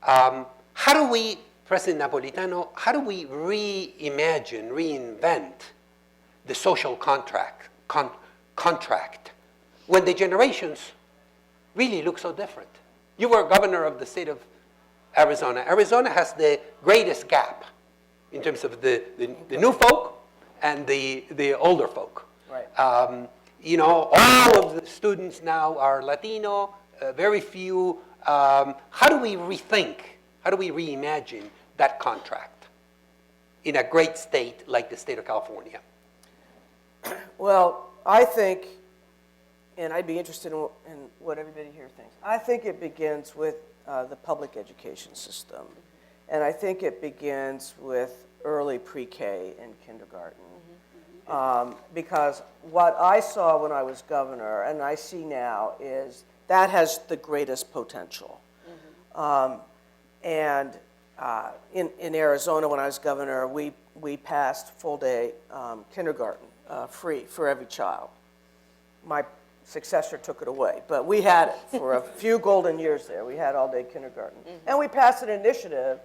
How do we, President Napolitano, how do we reimagine, reinvent the social contract when the generations really look so different? You were governor of the state of Arizona. Arizona has the greatest gap in terms of the new folk and the older folk. Right. All of the students now are Latino, very few. How do we rethink, how do we reimagine that contract in a great state like the state of California? Well, I think, and I'd be interested in what everybody here thinks, I think it begins with the public education system. And I think it begins with early pre-K and kindergarten. Because what I saw when I was governor, and I see now, is that has the greatest potential. In Arizona, when I was governor, we passed full-day kindergarten free for every child. My successor took it away, but we had it for a few golden years there. We had all-day kindergarten. And we passed an initiative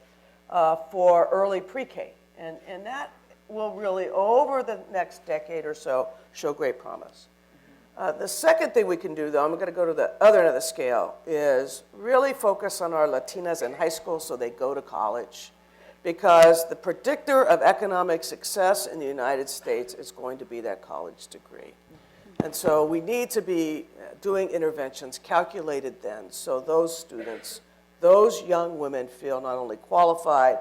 for early pre-K. And that will really, over the next decade or so, show great promise. The second thing we can do, though, I'm going to go to the other end of the scale, is really focus on our Latinas in high school so they go to college. Because the predictor of economic success in the United States is going to be that college degree. And so we need to be doing interventions calculated then so those students, those young women feel not only qualified,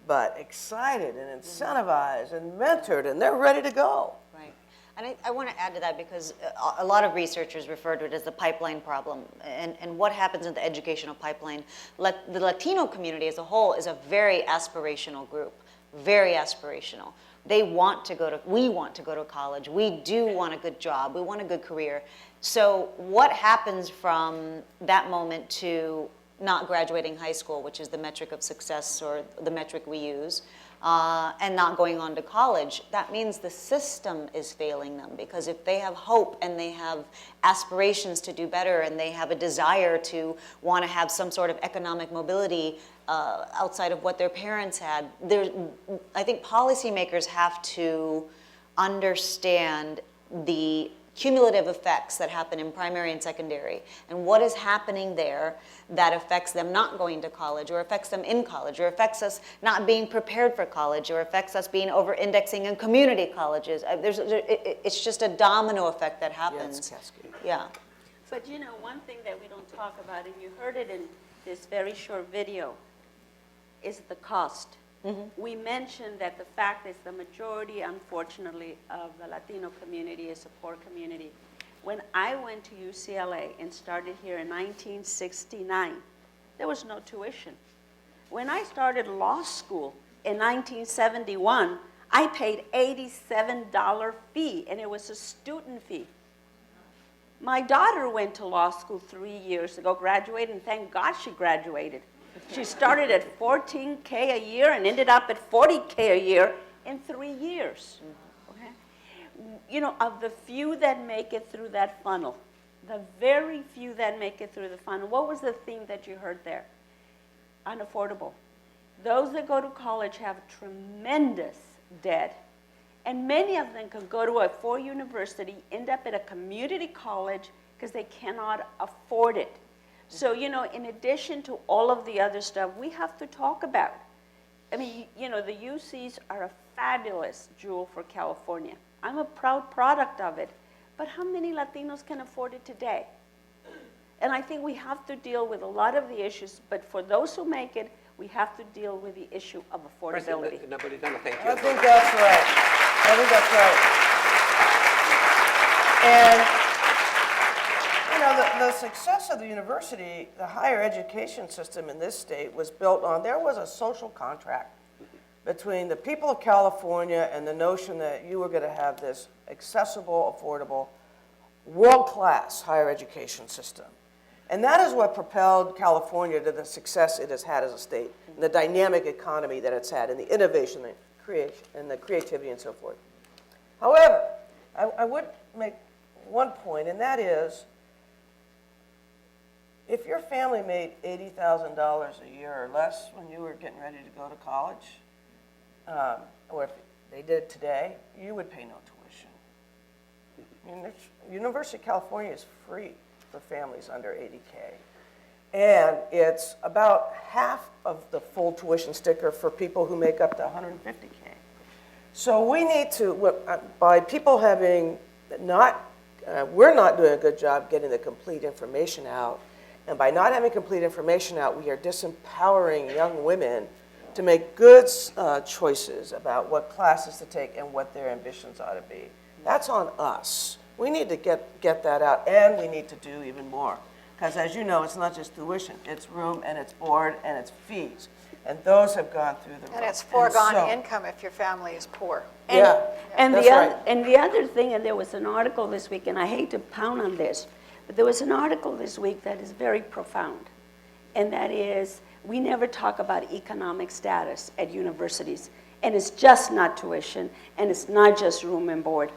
but excited and incentivized and mentored, and they're ready to go. Right. And I want to add to that because a lot of researchers refer to it as the pipeline problem. And what happens in the educational pipeline? The Latino community as a whole is a very aspirational group, very aspirational. We want to go to college. We do want a good job. We want a good career. So what happens from that moment to not graduating high school, which is the metric of success or the metric we use, and not going on to college, that means the system is failing them. Because if they have hope and they have aspirations to do better and they have a desire to want to have some sort of economic mobility outside of what their parents had, I think policymakers have to understand the cumulative effects that happen in primary and secondary, and what is happening there that affects them not going to college, or affects them in college, or affects us not being prepared for college, or affects us being over-indexing in community colleges. It's just a domino effect that happens. Yeah. But you know, one thing that we don't talk about, and you heard it in this very short video, is the cost. We mentioned that the fact is the majority, unfortunately, of the Latino community is a poor community. When I went to UCLA and started here in 1969, there was no tuition. When I started law school in 1971, I paid $87 fee, and it was a student fee. My daughter went to law school 3 years ago, graduated, and thank God she graduated. She started at $14K a year and ended up at $40K a year in 3 years. Okay? You know, of the few that make it through that funnel, the very few that make it through the funnel, what was the theme that you heard there? Unaffordable. Those that go to college have tremendous debt, and many of them can go to a 4 university, end up at a community college because they cannot afford it. So, you know, in addition to all of the other stuff, we have to talk about. I mean, you know, the UCs are a fabulous jewel for California. I'm a proud product of it. But how many Latinos can afford it today? And I think we have to deal with a lot of the issues, but for those who make it, we have to deal with the issue of affordability. President Napolitano, thank you. I think that's right. I think that's right. And you know, the success of the university, the higher education system in this state was built on, there was a social contract between the people of California and the notion that you were going to have this accessible, affordable, world-class higher education system. And that is what propelled California to the success it has had as a state, and the dynamic economy that it's had, and the innovation and the creativity and so forth. However, I would make one point, and that is, if your family made $80,000 a year or less when you were getting ready to go to college, or if they did today, you would pay no tuition. I mean, University of California is free for families under 80K. And it's about half of the full tuition sticker for people who make up to 150K. So we need to, by people having we're not doing a good job getting the complete information out. And by not having complete information out, we are disempowering young women to make good choices about what classes to take and what their ambitions ought to be. That's on us. We need to get that out, and we need to do even more. Because as you know, it's not just tuition, it's room and it's board and it's fees. And those have gone through the roof. And it's foregone income if your family is poor. And the other thing, and there was an article this week, and I hate to pound on this, but there was an article this week that is very profound, and that is, we never talk about economic status at universities, and it's just not tuition, and it's not just room and board.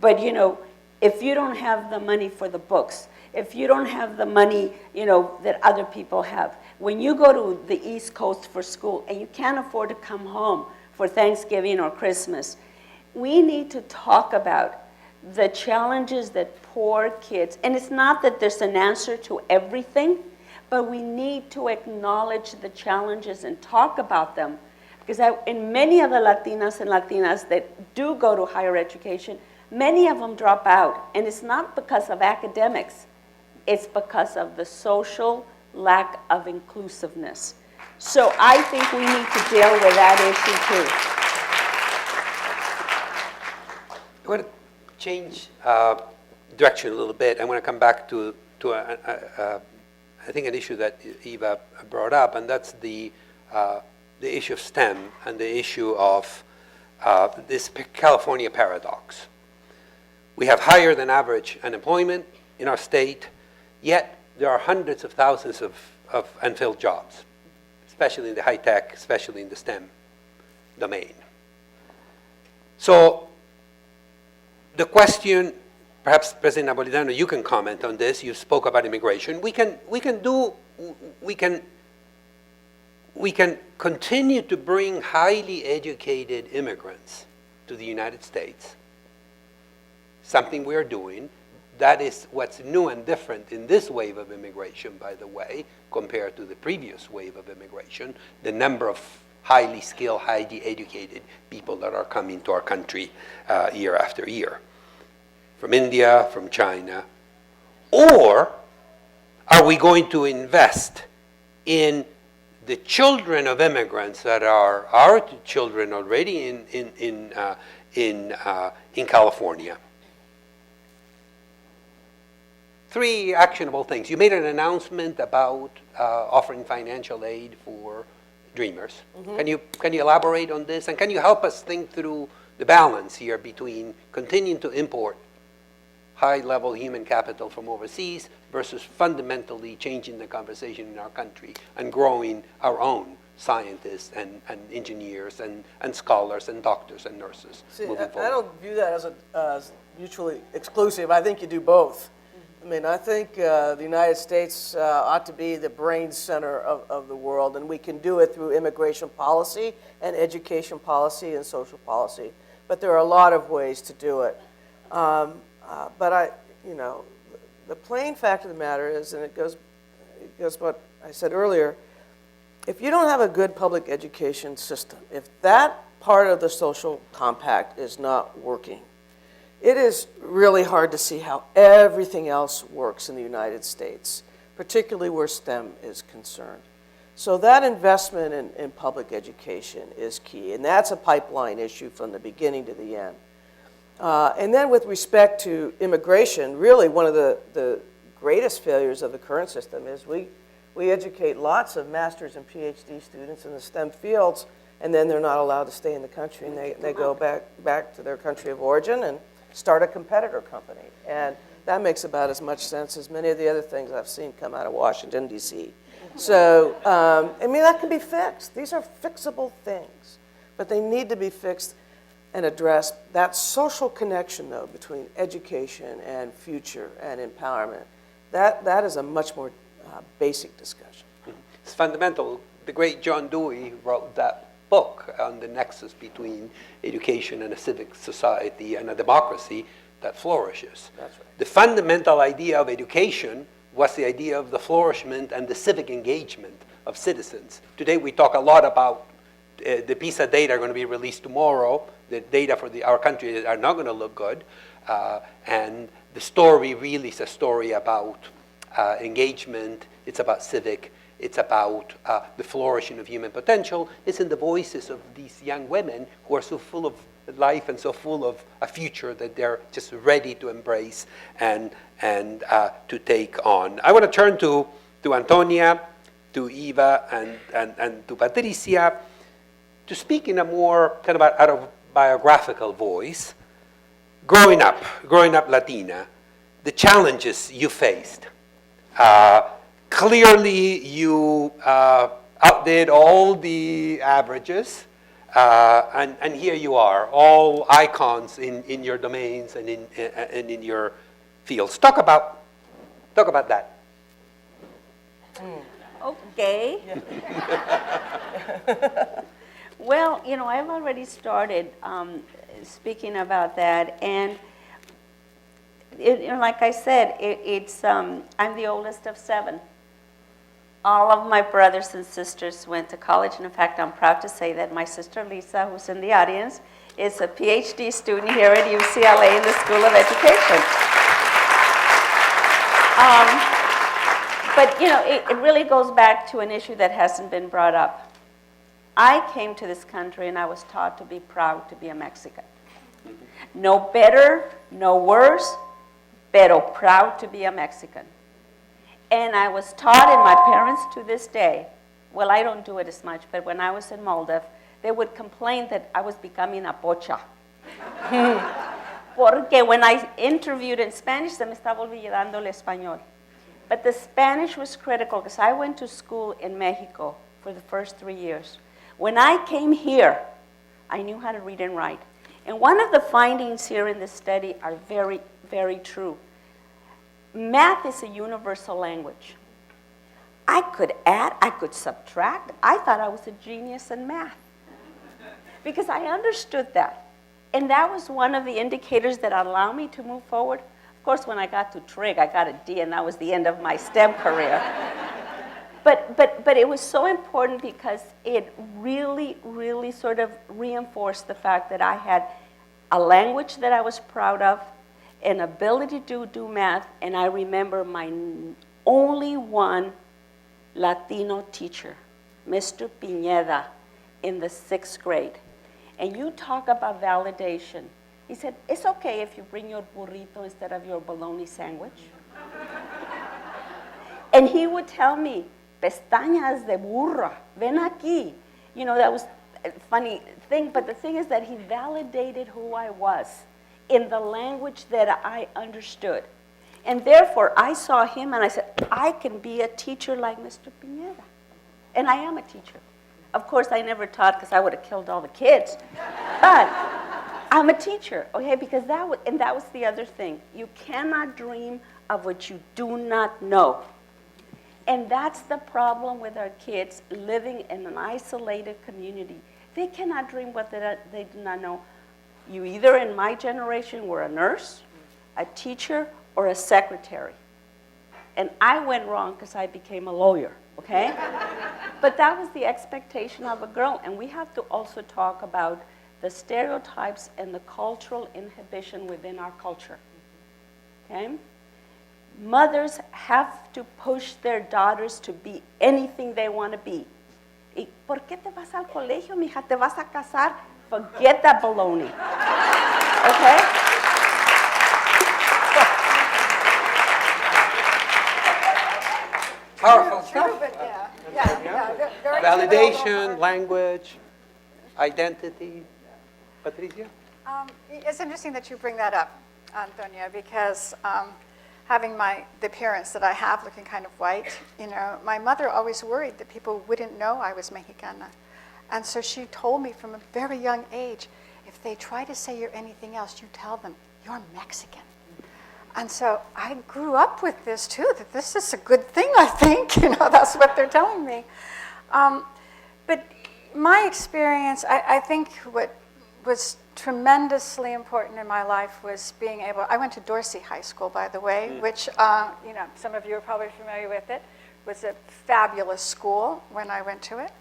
But you know, if you don't have the money for the books, if you don't have the money, you know, that other people have, when you go to the East Coast for school and you can't afford to come home for Thanksgiving or Christmas, we need to talk about the challenges that poor kids, and it's not that there's an answer to everything, but we need to acknowledge the challenges and talk about them. Because in many of the Latinas and Latinas that do go to higher education, many of them drop out. And it's not because of academics, it's because of the social lack of inclusiveness. So I think we need to deal with that issue too. I want to change direction a little bit. I want to come back to I think an issue that Eva brought up, and that's the issue of STEM and the issue of this California paradox. We have higher than average unemployment in our state, yet there are hundreds of thousands of unfilled jobs, especially in the high tech, especially in the STEM domain. So the question, perhaps President Napolitano, you can comment on this. You spoke about immigration. We can continue to bring highly educated immigrants to the United States, something we're doing, that is what's new and different in this wave of immigration, by the way, compared to the previous wave of immigration, the number of highly skilled, highly educated people that are coming to our country year after year, from India, from China. Or are we going to invest in the children of immigrants that are our children already in California? Three actionable things. You made an announcement about offering financial aid for Dreamers. Mm-hmm. Can you elaborate on this? And can you help us think through the balance here between continuing to import high-level human capital from overseas versus fundamentally changing the conversation in our country and growing our own scientists and engineers and scholars and doctors and nurses? See, moving I forward? don't view that as mutually exclusive. I think you do both. I mean, I think the United States ought to be the brain center of the world, and we can do it through immigration policy and education policy and social policy. But there are a lot of ways to do it. But the plain fact of the matter is, and it goes what I said earlier, if you don't have a good public education system, if that part of the social compact is not working, it is really hard to see how everything else works in the United States, particularly where STEM is concerned. So that investment in public education is key, and that's a pipeline issue from the beginning to the end. And then with respect to immigration, really one of the greatest failures of the current system is we educate lots of master's and PhD students in the STEM fields, and then they're not allowed to stay in the country, and they go back to their country of origin and start a competitor company. And that makes about as much sense as many of the other things I've seen come out of Washington, D.C. So, I mean, that can be fixed. These are fixable things, but they need to be fixed and addressed. That social connection, though, between education and future and empowerment, that is a much more basic discussion. It's fundamental. The great John Dewey wrote that book on the nexus between education and a civic society and a democracy that flourishes. That's right. The fundamental idea of education was the idea of the flourishment and the civic engagement of citizens. Today we talk a lot about the PISA data are going to be released tomorrow. The data for our country are not going to look good. And the story really is a story about engagement. It's about civic. It's about the flourishing of human potential. It's in the voices of these young women who are so full of life and so full of a future that they're just ready to embrace and to take on. I want to turn to Antonia, to Eva, and to Patricia to speak in a more kind of autobiographical voice. Growing up Latina, the challenges you faced. Clearly, you outdid all the averages, and here you are, all icons in your domains and in your fields. Talk about that. Okay. Well, I've already started speaking about that, and like I said, I'm the oldest of 7. All of my brothers and sisters went to college, and in fact, I'm proud to say that my sister Lisa, who's in the audience, is a PhD student here at UCLA in the School of Education. But it really goes back to an issue that hasn't been brought up. I came to this country and I was taught to be proud to be a Mexican. No better, no worse, pero proud to be a Mexican. And I was taught, and my parents to this day, well, I don't do it as much, but when I was in Maldives, they would complain that I was becoming a pocha. Porque when I interviewed in Spanish, se me estaba olvidando el español. But the Spanish was critical because I went to school in Mexico for the first 3 years. When I came here, I knew how to read and write. And one of the findings here in this study are very, very true. Math is a universal language. I could add, I could subtract. I thought I was a genius in math because I understood that. And that was one of the indicators that allowed me to move forward. Of course, when I got to trig, I got a D, and that was the end of my STEM career. But it was so important because it really, really sort of reinforced the fact that I had a language that I was proud of, an ability to do math, and I remember my only one Latino teacher, Mr. Pineda, in the 6th grade. And you talk about validation. He said, it's okay if you bring your burrito instead of your bologna sandwich. And he would tell me, pestañas de burra, ven aquí. You know, that was a funny thing, but the thing is that he validated who I was in the language that I understood. And therefore, I saw him and I said, I can be a teacher like Mr. Pineda. And I am a teacher. Of course, I never taught because I would have killed all the kids. But I'm a teacher, okay? Because that was the other thing. You cannot dream of what you do not know. And that's the problem with our kids living in an isolated community. They cannot dream what they do not know. You either, in my generation, were a nurse, a teacher, or a secretary. And I went wrong because I became a lawyer, okay? But that was the expectation of a girl. And we have to also talk about the stereotypes and the cultural inhibition within our culture, okay? Mothers have to push their daughters to be anything they want to be. ¿Y por qué te vas al colegio, mija? ¿Te vas a casar? Forget that baloney. Okay? Powerful stuff. True, but yeah, very Validation, language, identity. Patricia? It's interesting that you bring that up, Antonia, because having the appearance that I have, looking kind of white, you know, my mother always worried that people wouldn't know I was Mexicana. And so she told me from a very young age, if they try to say you're anything else, you tell them, you're Mexican. And so I grew up with this too, that this is a good thing, I think. You know, that's what they're telling me. But my experience, I think what was tremendously important in my life was being able, I went to Dorsey High School, by the way, which, you know, some of you are probably familiar with it. It was a fabulous school when I went to it.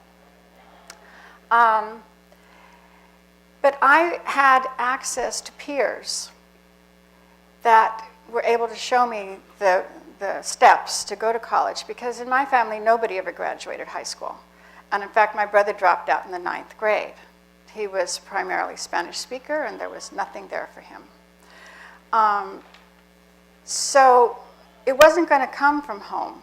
But I had access to peers that were able to show me the steps to go to college, because in my family, nobody ever graduated high school. And in fact, my brother dropped out in the 9th grade. He was primarily Spanish speaker, and there was nothing there for him. So it wasn't going to come from home.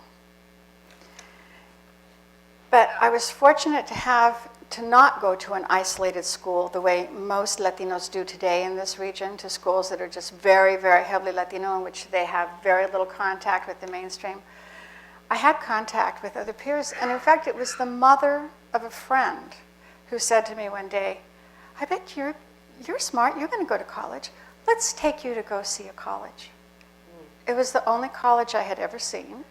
But I was fortunate to not go to an isolated school the way most Latinos do today in this region, to schools that are just very, very heavily Latino, in which they have very little contact with the mainstream. I had contact with other peers, and in fact, it was the mother of a friend who said to me one day, I bet you're smart, you're going to go to college. Let's take you to go see a college. It was the only college I had ever seen.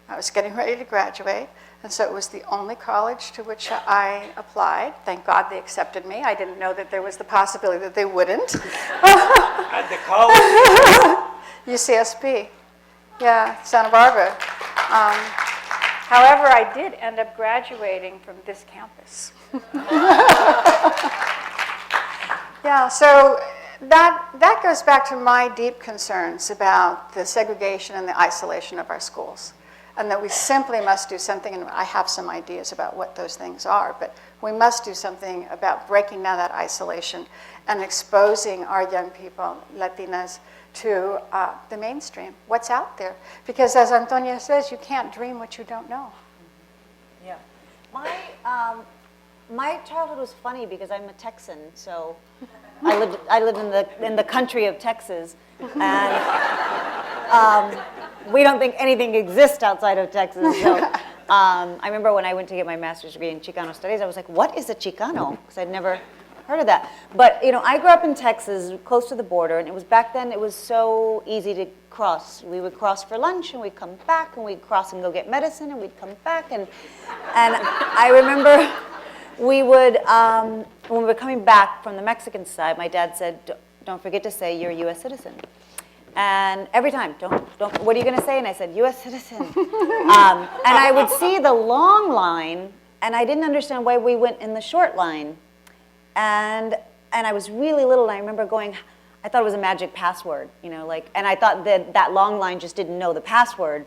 I was getting ready to graduate, and so it was the only college to which I applied. Thank God they accepted me. I didn't know that there was the possibility that they wouldn't. At the college? UCSB. Yeah, Santa Barbara. However, I did end up graduating from this campus. Yeah, so that goes back to my deep concerns about the segregation and the isolation of our schools, and that we simply must do something, and I have some ideas about what those things are, but we must do something about breaking down that isolation and exposing our young people, Latinas, to the mainstream, what's out there. Because as Antonia says, you can't dream what you don't know. Yeah. My childhood was funny because I'm a Texan, so I lived in the country of Texas, and we don't think anything exists outside of Texas. So I remember when I went to get my master's degree in Chicano studies, I was like, what is a Chicano? Because I'd never heard of that. But you know, I grew up in Texas, close to the border, and it was back then. It was so easy to cross. We would cross for lunch, and we'd come back, and we'd cross and go get medicine, and we'd come back, and I remember we would when we were coming back from the Mexican side, my dad said, "Don't forget to say you're a U.S. citizen." And every time, don't, what are you going to say? And I said, U.S. citizen. And I would see the long line, and I didn't understand why we went in the short line. And I was really little, and I remember going, I thought it was a magic password, you know, like, and I thought that that long line just didn't know the password,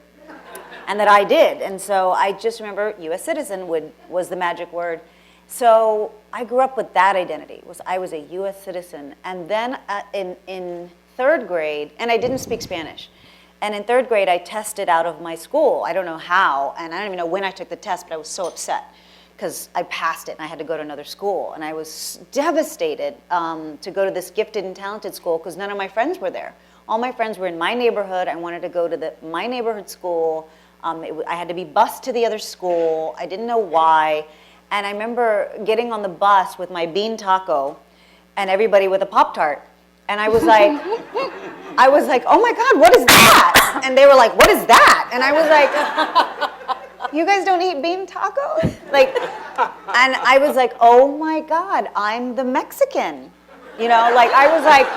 and that I did. And so I just remember U.S. citizen was the magic word. So I grew up with that identity, I was a U.S. citizen. And then in third grade, and I didn't speak Spanish, and in third grade I tested out of my school. I don't know how, and I don't even know when I took the test, but I was so upset because I passed it and I had to go to another school. And I was devastated to go to this gifted and talented school because none of my friends were there. All my friends were in my neighborhood. I wanted to go to my neighborhood school. I had to be bused to the other school. I didn't know why. And I remember getting on the bus with my bean taco and everybody with a Pop-Tart. And I was like, oh my God, what is that? And they were like, what is that? And I was like, you guys don't eat bean tacos? Like, and I was like, oh my God, I'm the Mexican. You know, like I was like,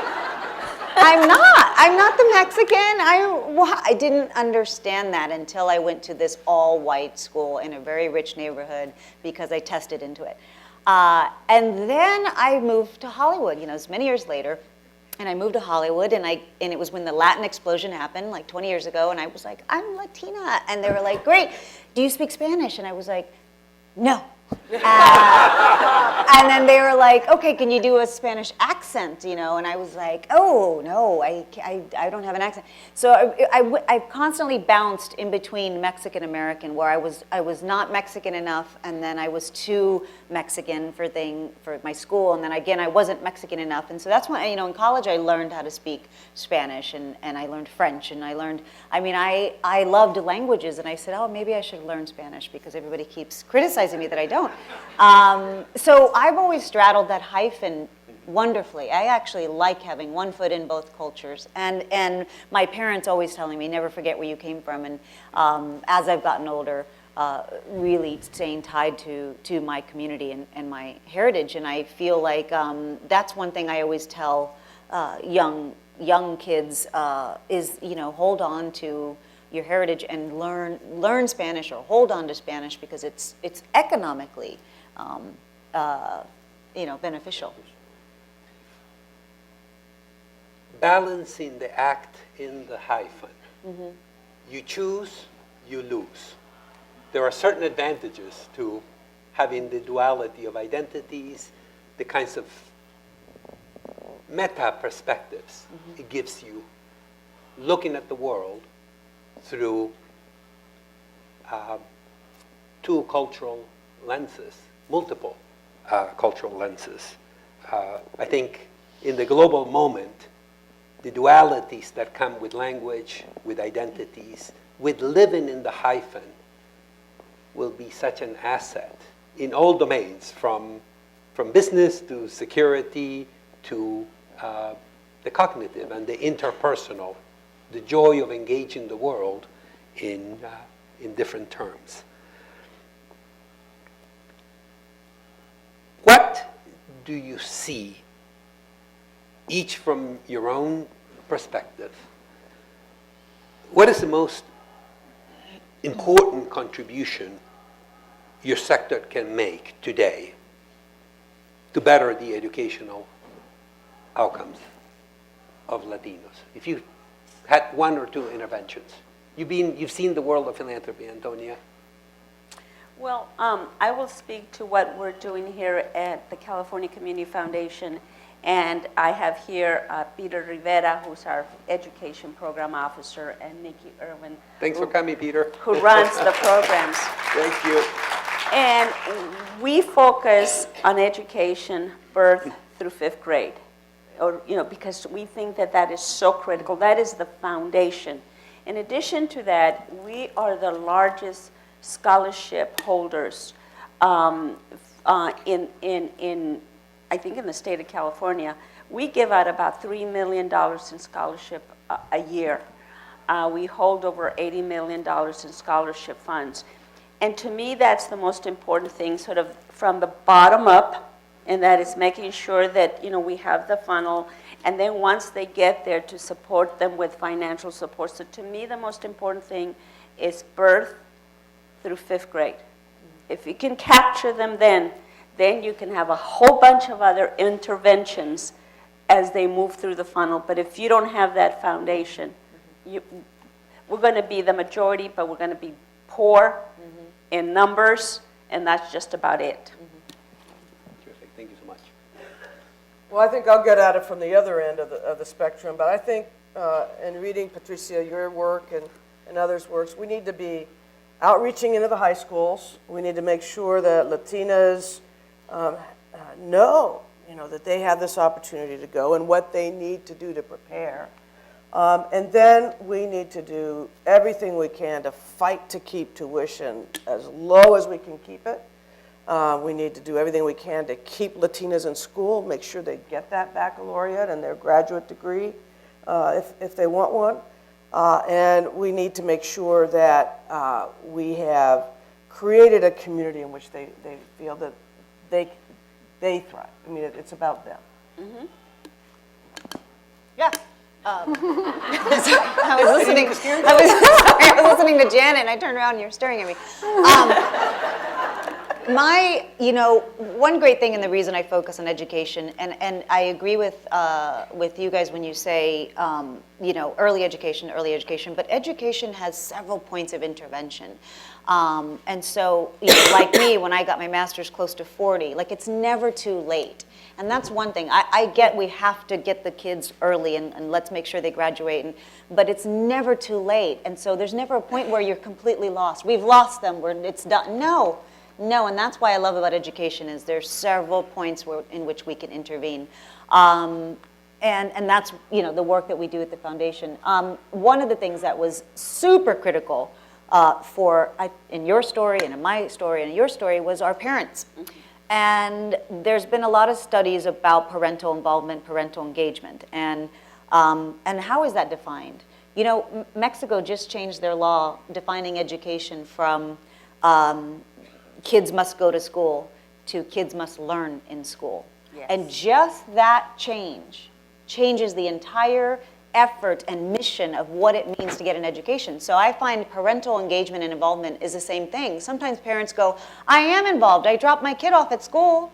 I'm not the Mexican. I didn't understand that until I went to this all-white school in a very rich neighborhood because I tested into it. And then I moved to Hollywood, you know, it's many years later. And I moved to Hollywood, and it was when the Latin explosion happened, like 20 years ago, and I was like, I'm Latina. And they were like, great, do you speak Spanish? And I was like, no. And then they were like, okay, can you do a Spanish accent, you know? And I was like, oh, no, I don't have an accent. So I constantly bounced in between Mexican American, where I was not Mexican enough, and then I was too Mexican for my school, and then again, I wasn't Mexican enough. And so that's when, you know, in college I learned how to speak Spanish, and I learned French, and I loved languages, and I said, oh, maybe I should learn Spanish because everybody keeps criticizing me that I don't. So I've always straddled that hyphen wonderfully. I actually like having one foot in both cultures. And my parents always telling me, never forget where you came from. And as I've gotten older, really staying tied to my community and my heritage. And I feel like that's one thing I always tell young kids is, you know, hold on to your heritage and learn Spanish or hold on to Spanish because it's economically you know, beneficial. Balancing the act in the hyphen. Mm-hmm. You choose, you lose. There are certain advantages to having the duality of identities, the kinds of meta perspectives it gives you, looking at the world through two cultural lenses, multiple cultural lenses. I think in the global moment, the dualities that come with language, with identities, with living in the hyphen will be such an asset in all domains, from business to security to the cognitive and the interpersonal, the joy of engaging the world in different terms. What do you see, each from your own perspective? What is the most important contribution your sector can make today to better the educational outcomes of Latinos? If you had one or two interventions. You've seen the world of philanthropy, Antonia. Well, I will speak to what we're doing here at the California Community Foundation, and I have here Peter Rivera, who's our education program officer, and Nikki Irwin. Thanks for coming, Peter. Who runs the programs. Thank you. And we focus on education, birth through 5th grade, or, you know, because we think that that is so critical. That is the foundation. In addition to that, we are the largest scholarship holders in I think in the state of California. We give out about $3 million in scholarship a year. We hold over $80 million in scholarship funds. And to me, that's the most important thing, sort of from the bottom up, and that is making sure that, you know, we have the funnel And then once they get there, to support them with financial support. So to me, the most important thing is birth through 5th grade. If you can capture them then you can have a whole bunch of other interventions as they move through the funnel. But if you don't have that foundation, we're going to be the majority, but we're going to be poor in numbers, and that's just about it. Terrific. Thank you so much. Well, I think I'll get at it from the other end of the spectrum, but I think in reading, Patricia, your work and others' works, we need to be outreaching into the high schools. We need to make sure that Latinas know, that they have this opportunity to go and what they need to do to prepare. And then we need to do everything we can to fight to keep tuition as low as we can keep it. We need to do everything we can to keep Latinas in school, make sure they get that baccalaureate and their graduate degree if they want one. And we need to make sure that we have created a community in which they feel that they thrive. I mean, it's about them. Yeah. I was listening to Janet, and I turned around and you're staring at me. One great thing, and the reason I focus on education, and I agree with you guys when you say, early education, but education has several points of intervention. And so, like me, when I got my master's close to 40, it's never too late. And that's one thing. I get we have to get the kids early and let's make sure they graduate, but it's never too late. And so there's never a point where you're completely lost. We've lost them, it's done. No, and that's why I love about education is there's several points in which we can intervene. And that's, the work that we do at the foundation. One of the things that was super critical in your story and in my story and in your story was our parents. And there's been a lot of studies about parental involvement, parental engagement, and how is that defined? Mexico just changed their law defining education from kids must go to school to kids must learn in school. Yes. And just that changes the entire effort and mission of what it means to get an education. So I find parental engagement and involvement is the same thing. Sometimes parents go, I am involved, I dropped my kid off at school.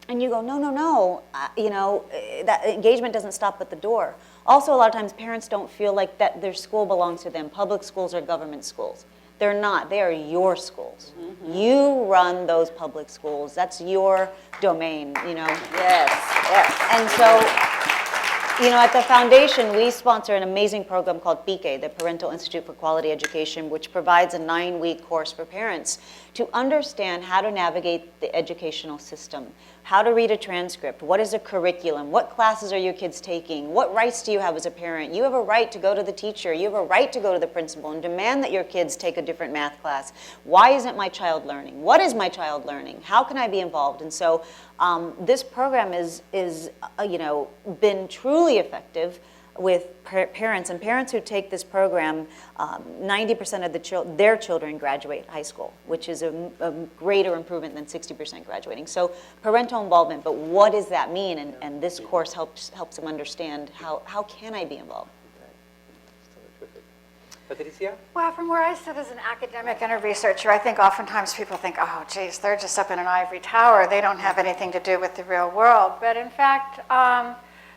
And you go, no, that engagement doesn't stop at the door. Also, a lot of times parents don't feel like that their school belongs to them. Public schools are government schools. They're not, they are your schools. Mm-hmm. You run those public schools. That's your domain, Yes. And so, at the foundation, we sponsor an amazing program called PIQUE, the Parental Institute for Quality Education, which provides a 9-week course for parents to understand how to navigate the educational system, how to read a transcript, what is a curriculum, what classes are your kids taking, what rights do you have as a parent? You have a right to go to the teacher, you have a right to go to the principal and demand that your kids take a different math class. Why isn't my child learning? What is my child learning? How can I be involved? And so this program is been truly effective with parents, and parents who take this program, 90% of their children graduate high school, which is a greater improvement than 60% graduating. So parental involvement, but what does that mean? And this course helps them understand how can I be involved? Patricia? Well, from where I sit as an academic and a researcher, I think oftentimes people think, oh, geez, they're just up in an ivory tower. They don't have anything to do with the real world. But in fact,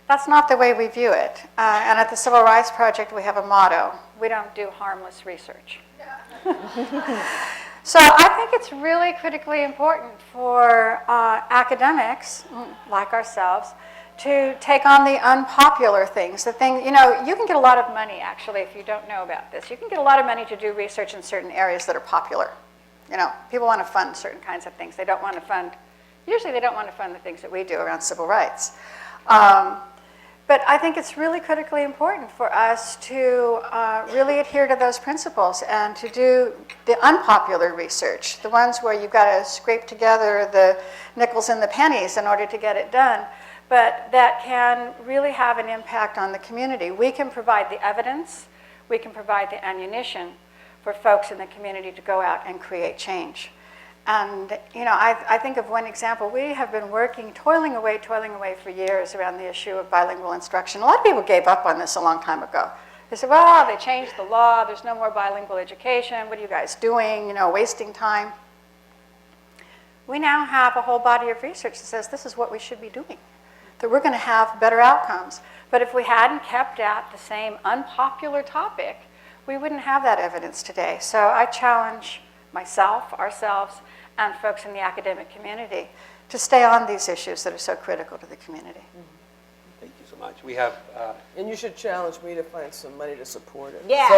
that's not the way we view it. And at the Civil Rights Project, we have a motto. We don't do harmless research. So I think it's really critically important for academics, like ourselves, to take on the unpopular things. You can get a lot of money, actually, if you don't know about this. You can get a lot of money to do research in certain areas that are popular. People want to fund certain kinds of things. Usually they don't want to fund the things that we do around civil rights. But I think it's really critically important for us to really adhere to those principles and to do the unpopular research, the ones where you've got to scrape together the nickels and the pennies in order to get it done, but that can really have an impact on the community. We can provide the evidence, we can provide the ammunition for folks in the community to go out and create change. And, you know, I think of one example. We have been toiling away for years around the issue of bilingual instruction. A lot of people gave up on this a long time ago. They said, well, they changed the law. There's no more bilingual education. What are you guys doing? You know, wasting time. We now have a whole body of research that says this is what we should be doing, that we're going to have better outcomes. But if we hadn't kept at the same unpopular topic, we wouldn't have that evidence today. So I challenge myself, ourselves, and folks in the academic community to stay on these issues that are so critical to the community. Thank you so much. We have... And you should challenge me to find some money to support it. Yeah. So,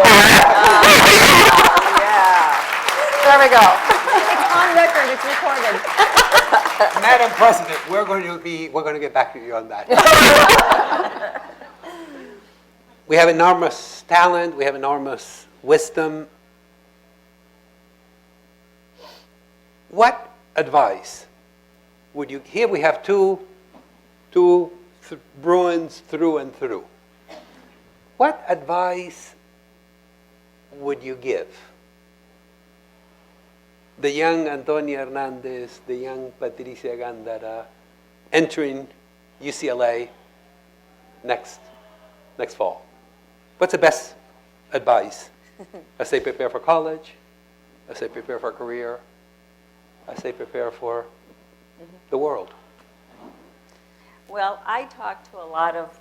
yeah. There we go. It's on record, it's recorded. Madam President, we're going to get back to you on that. We have enormous talent, we have enormous wisdom. What advice would you, here we have two Bruins through and through. What advice would you give the young Antonia Hernández, the young Patricia Gándara, entering UCLA next fall? What's the best advice as they prepare for college, as they prepare for a career, as they prepare for the world? Well, I talk to a lot of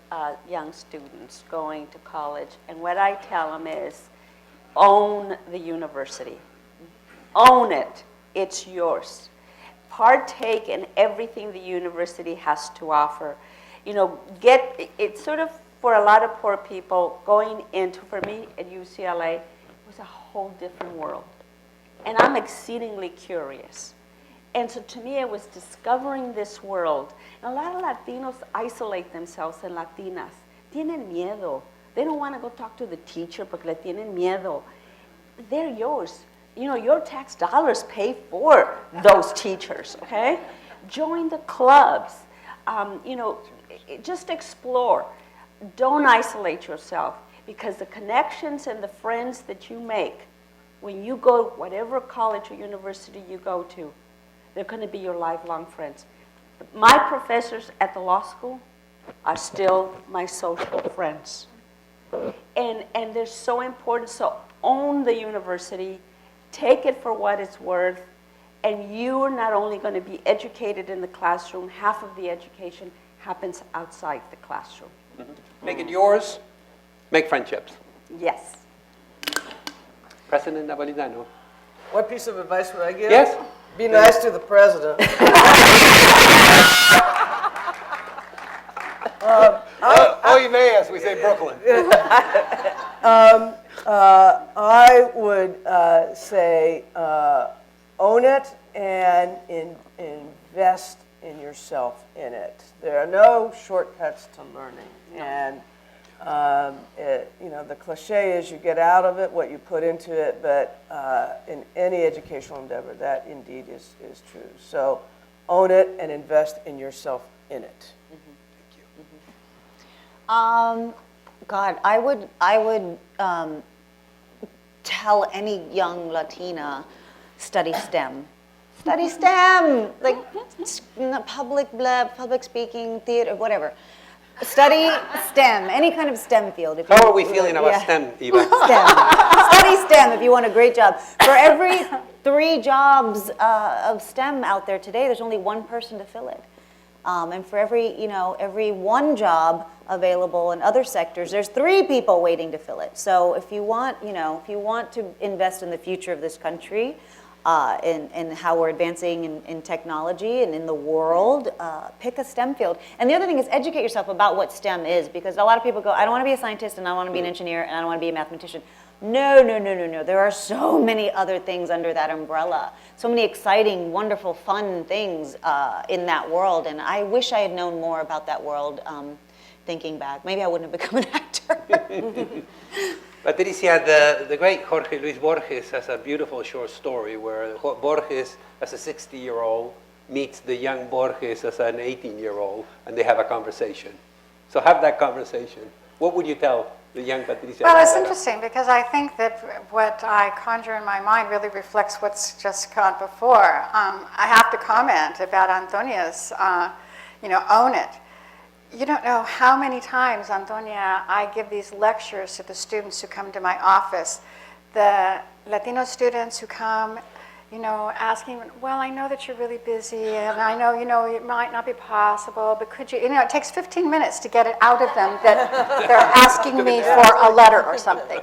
young students going to college, and what I tell them is, own the university. Own it. It's yours. Partake in everything the university has to offer. You know, it's sort of, for a lot of poor people, going into, for me at UCLA, it was a whole different world. And I'm exceedingly curious. And so to me, it was discovering this world. And a lot of Latinos isolate themselves, and Latinas. Tienen miedo. They don't want to go talk to the teacher porque le tienen miedo. They're yours. You know, your tax dollars pay for those teachers, okay? Join the clubs. You know, just explore. Don't isolate yourself, because the connections and the friends that you make when you go, whatever college or university you go to, they're going to be your lifelong friends. My professors at the law school are still my social friends. And they're so important. So own the university, take it for what it's worth, and you are not only going to be educated in the classroom, half of the education happens outside the classroom. Make it yours, make friendships. Yes. President Napolitano. what piece of advice would I give? Yes. Be nice to the president. Oye, as we say in Brooklyn. I would say own it and invest in yourself in it. There are no shortcuts to learning. And you know, the cliche is you get out of it what you put into it, but in any educational endeavor, that indeed is true. So own it and invest in yourself in it. God, I would tell any young Latina, study STEM. Study STEM, like public speaking, theater, whatever. Study STEM, any kind of STEM field. How are we feeling about STEM, Eva? STEM. Study STEM if you want a great job. For every 3 jobs of STEM out there today, there's only 1 person to fill it. And for every 1 job available in other sectors, there's 3 people waiting to fill it. So if you want, if you want to invest in the future of this country, in how we're advancing in technology and in the world, pick a STEM field. And the other thing is educate yourself about what STEM is, because a lot of people go, I don't want to be a scientist, and I want to be an engineer, and I don't want to be a mathematician. No. There are so many other things under that umbrella. So many exciting, wonderful, fun things in that world. And I wish I had known more about that world thinking back. Maybe I wouldn't have become an actor. Patricia, the great Jorge Luis Borges has a beautiful short story where Borges, as a 60-year-old, meets the young Borges as an 18-year-old, and they have a conversation. So have that conversation. What would you tell the young Patricia Well, it's Gándara. interesting because I think that what I conjure in my mind really reflects what's just gone before. I have to comment about Antonia's, own it. You don't know how many times, Antonia, I give these lectures to the students who come to my office. The Latino students who come, asking, well, I know that you're really busy, and I know, it might not be possible, but could you, it takes 15 minutes to get it out of them that they're asking me for a letter or something.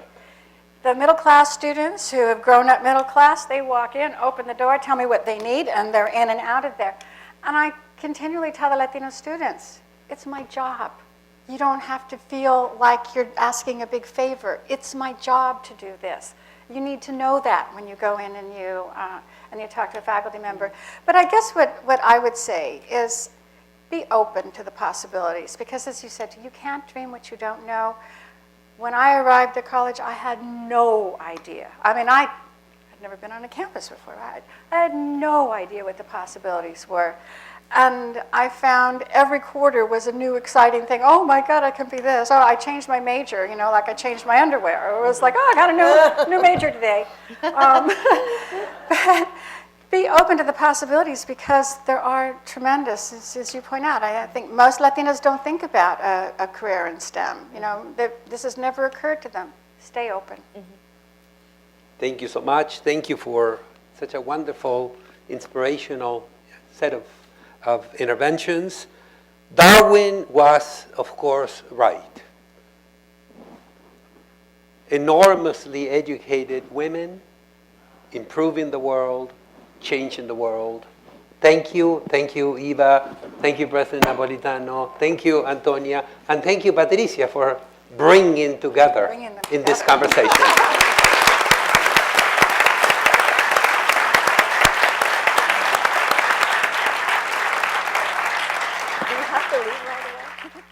The middle class students who have grown up middle class, they walk in, open the door, tell me what they need, and they're in and out of there. And I continually tell the Latino students, it's my job. You don't have to feel like you're asking a big favor. It's my job to do this. You need to know that when you go in and you talk to a faculty member. But I guess what I would say is be open to the possibilities, because as you said, you can't dream what you don't know. When I arrived at college, I had no idea. I mean, I had never been on a campus before. I had no idea what the possibilities were. And I found every quarter was a new exciting thing. Oh my God, I can be this. Oh, I changed my major, like I changed my underwear. It was like, oh, I got a new major today. But be open to the possibilities, because there are tremendous, as you point out. I think most Latinas don't think about a career in STEM. This has never occurred to them. Stay open. Thank you so much. Thank you for such a wonderful, inspirational set of interventions. Darwin was, of course, right. Enormously educated women, improving the world, changing the world. Thank you, Eva. Thank you, President Napolitano. Thank you, Antonia. And thank you, Patricia, for bringing together in this conversation. Do you have to leave right away?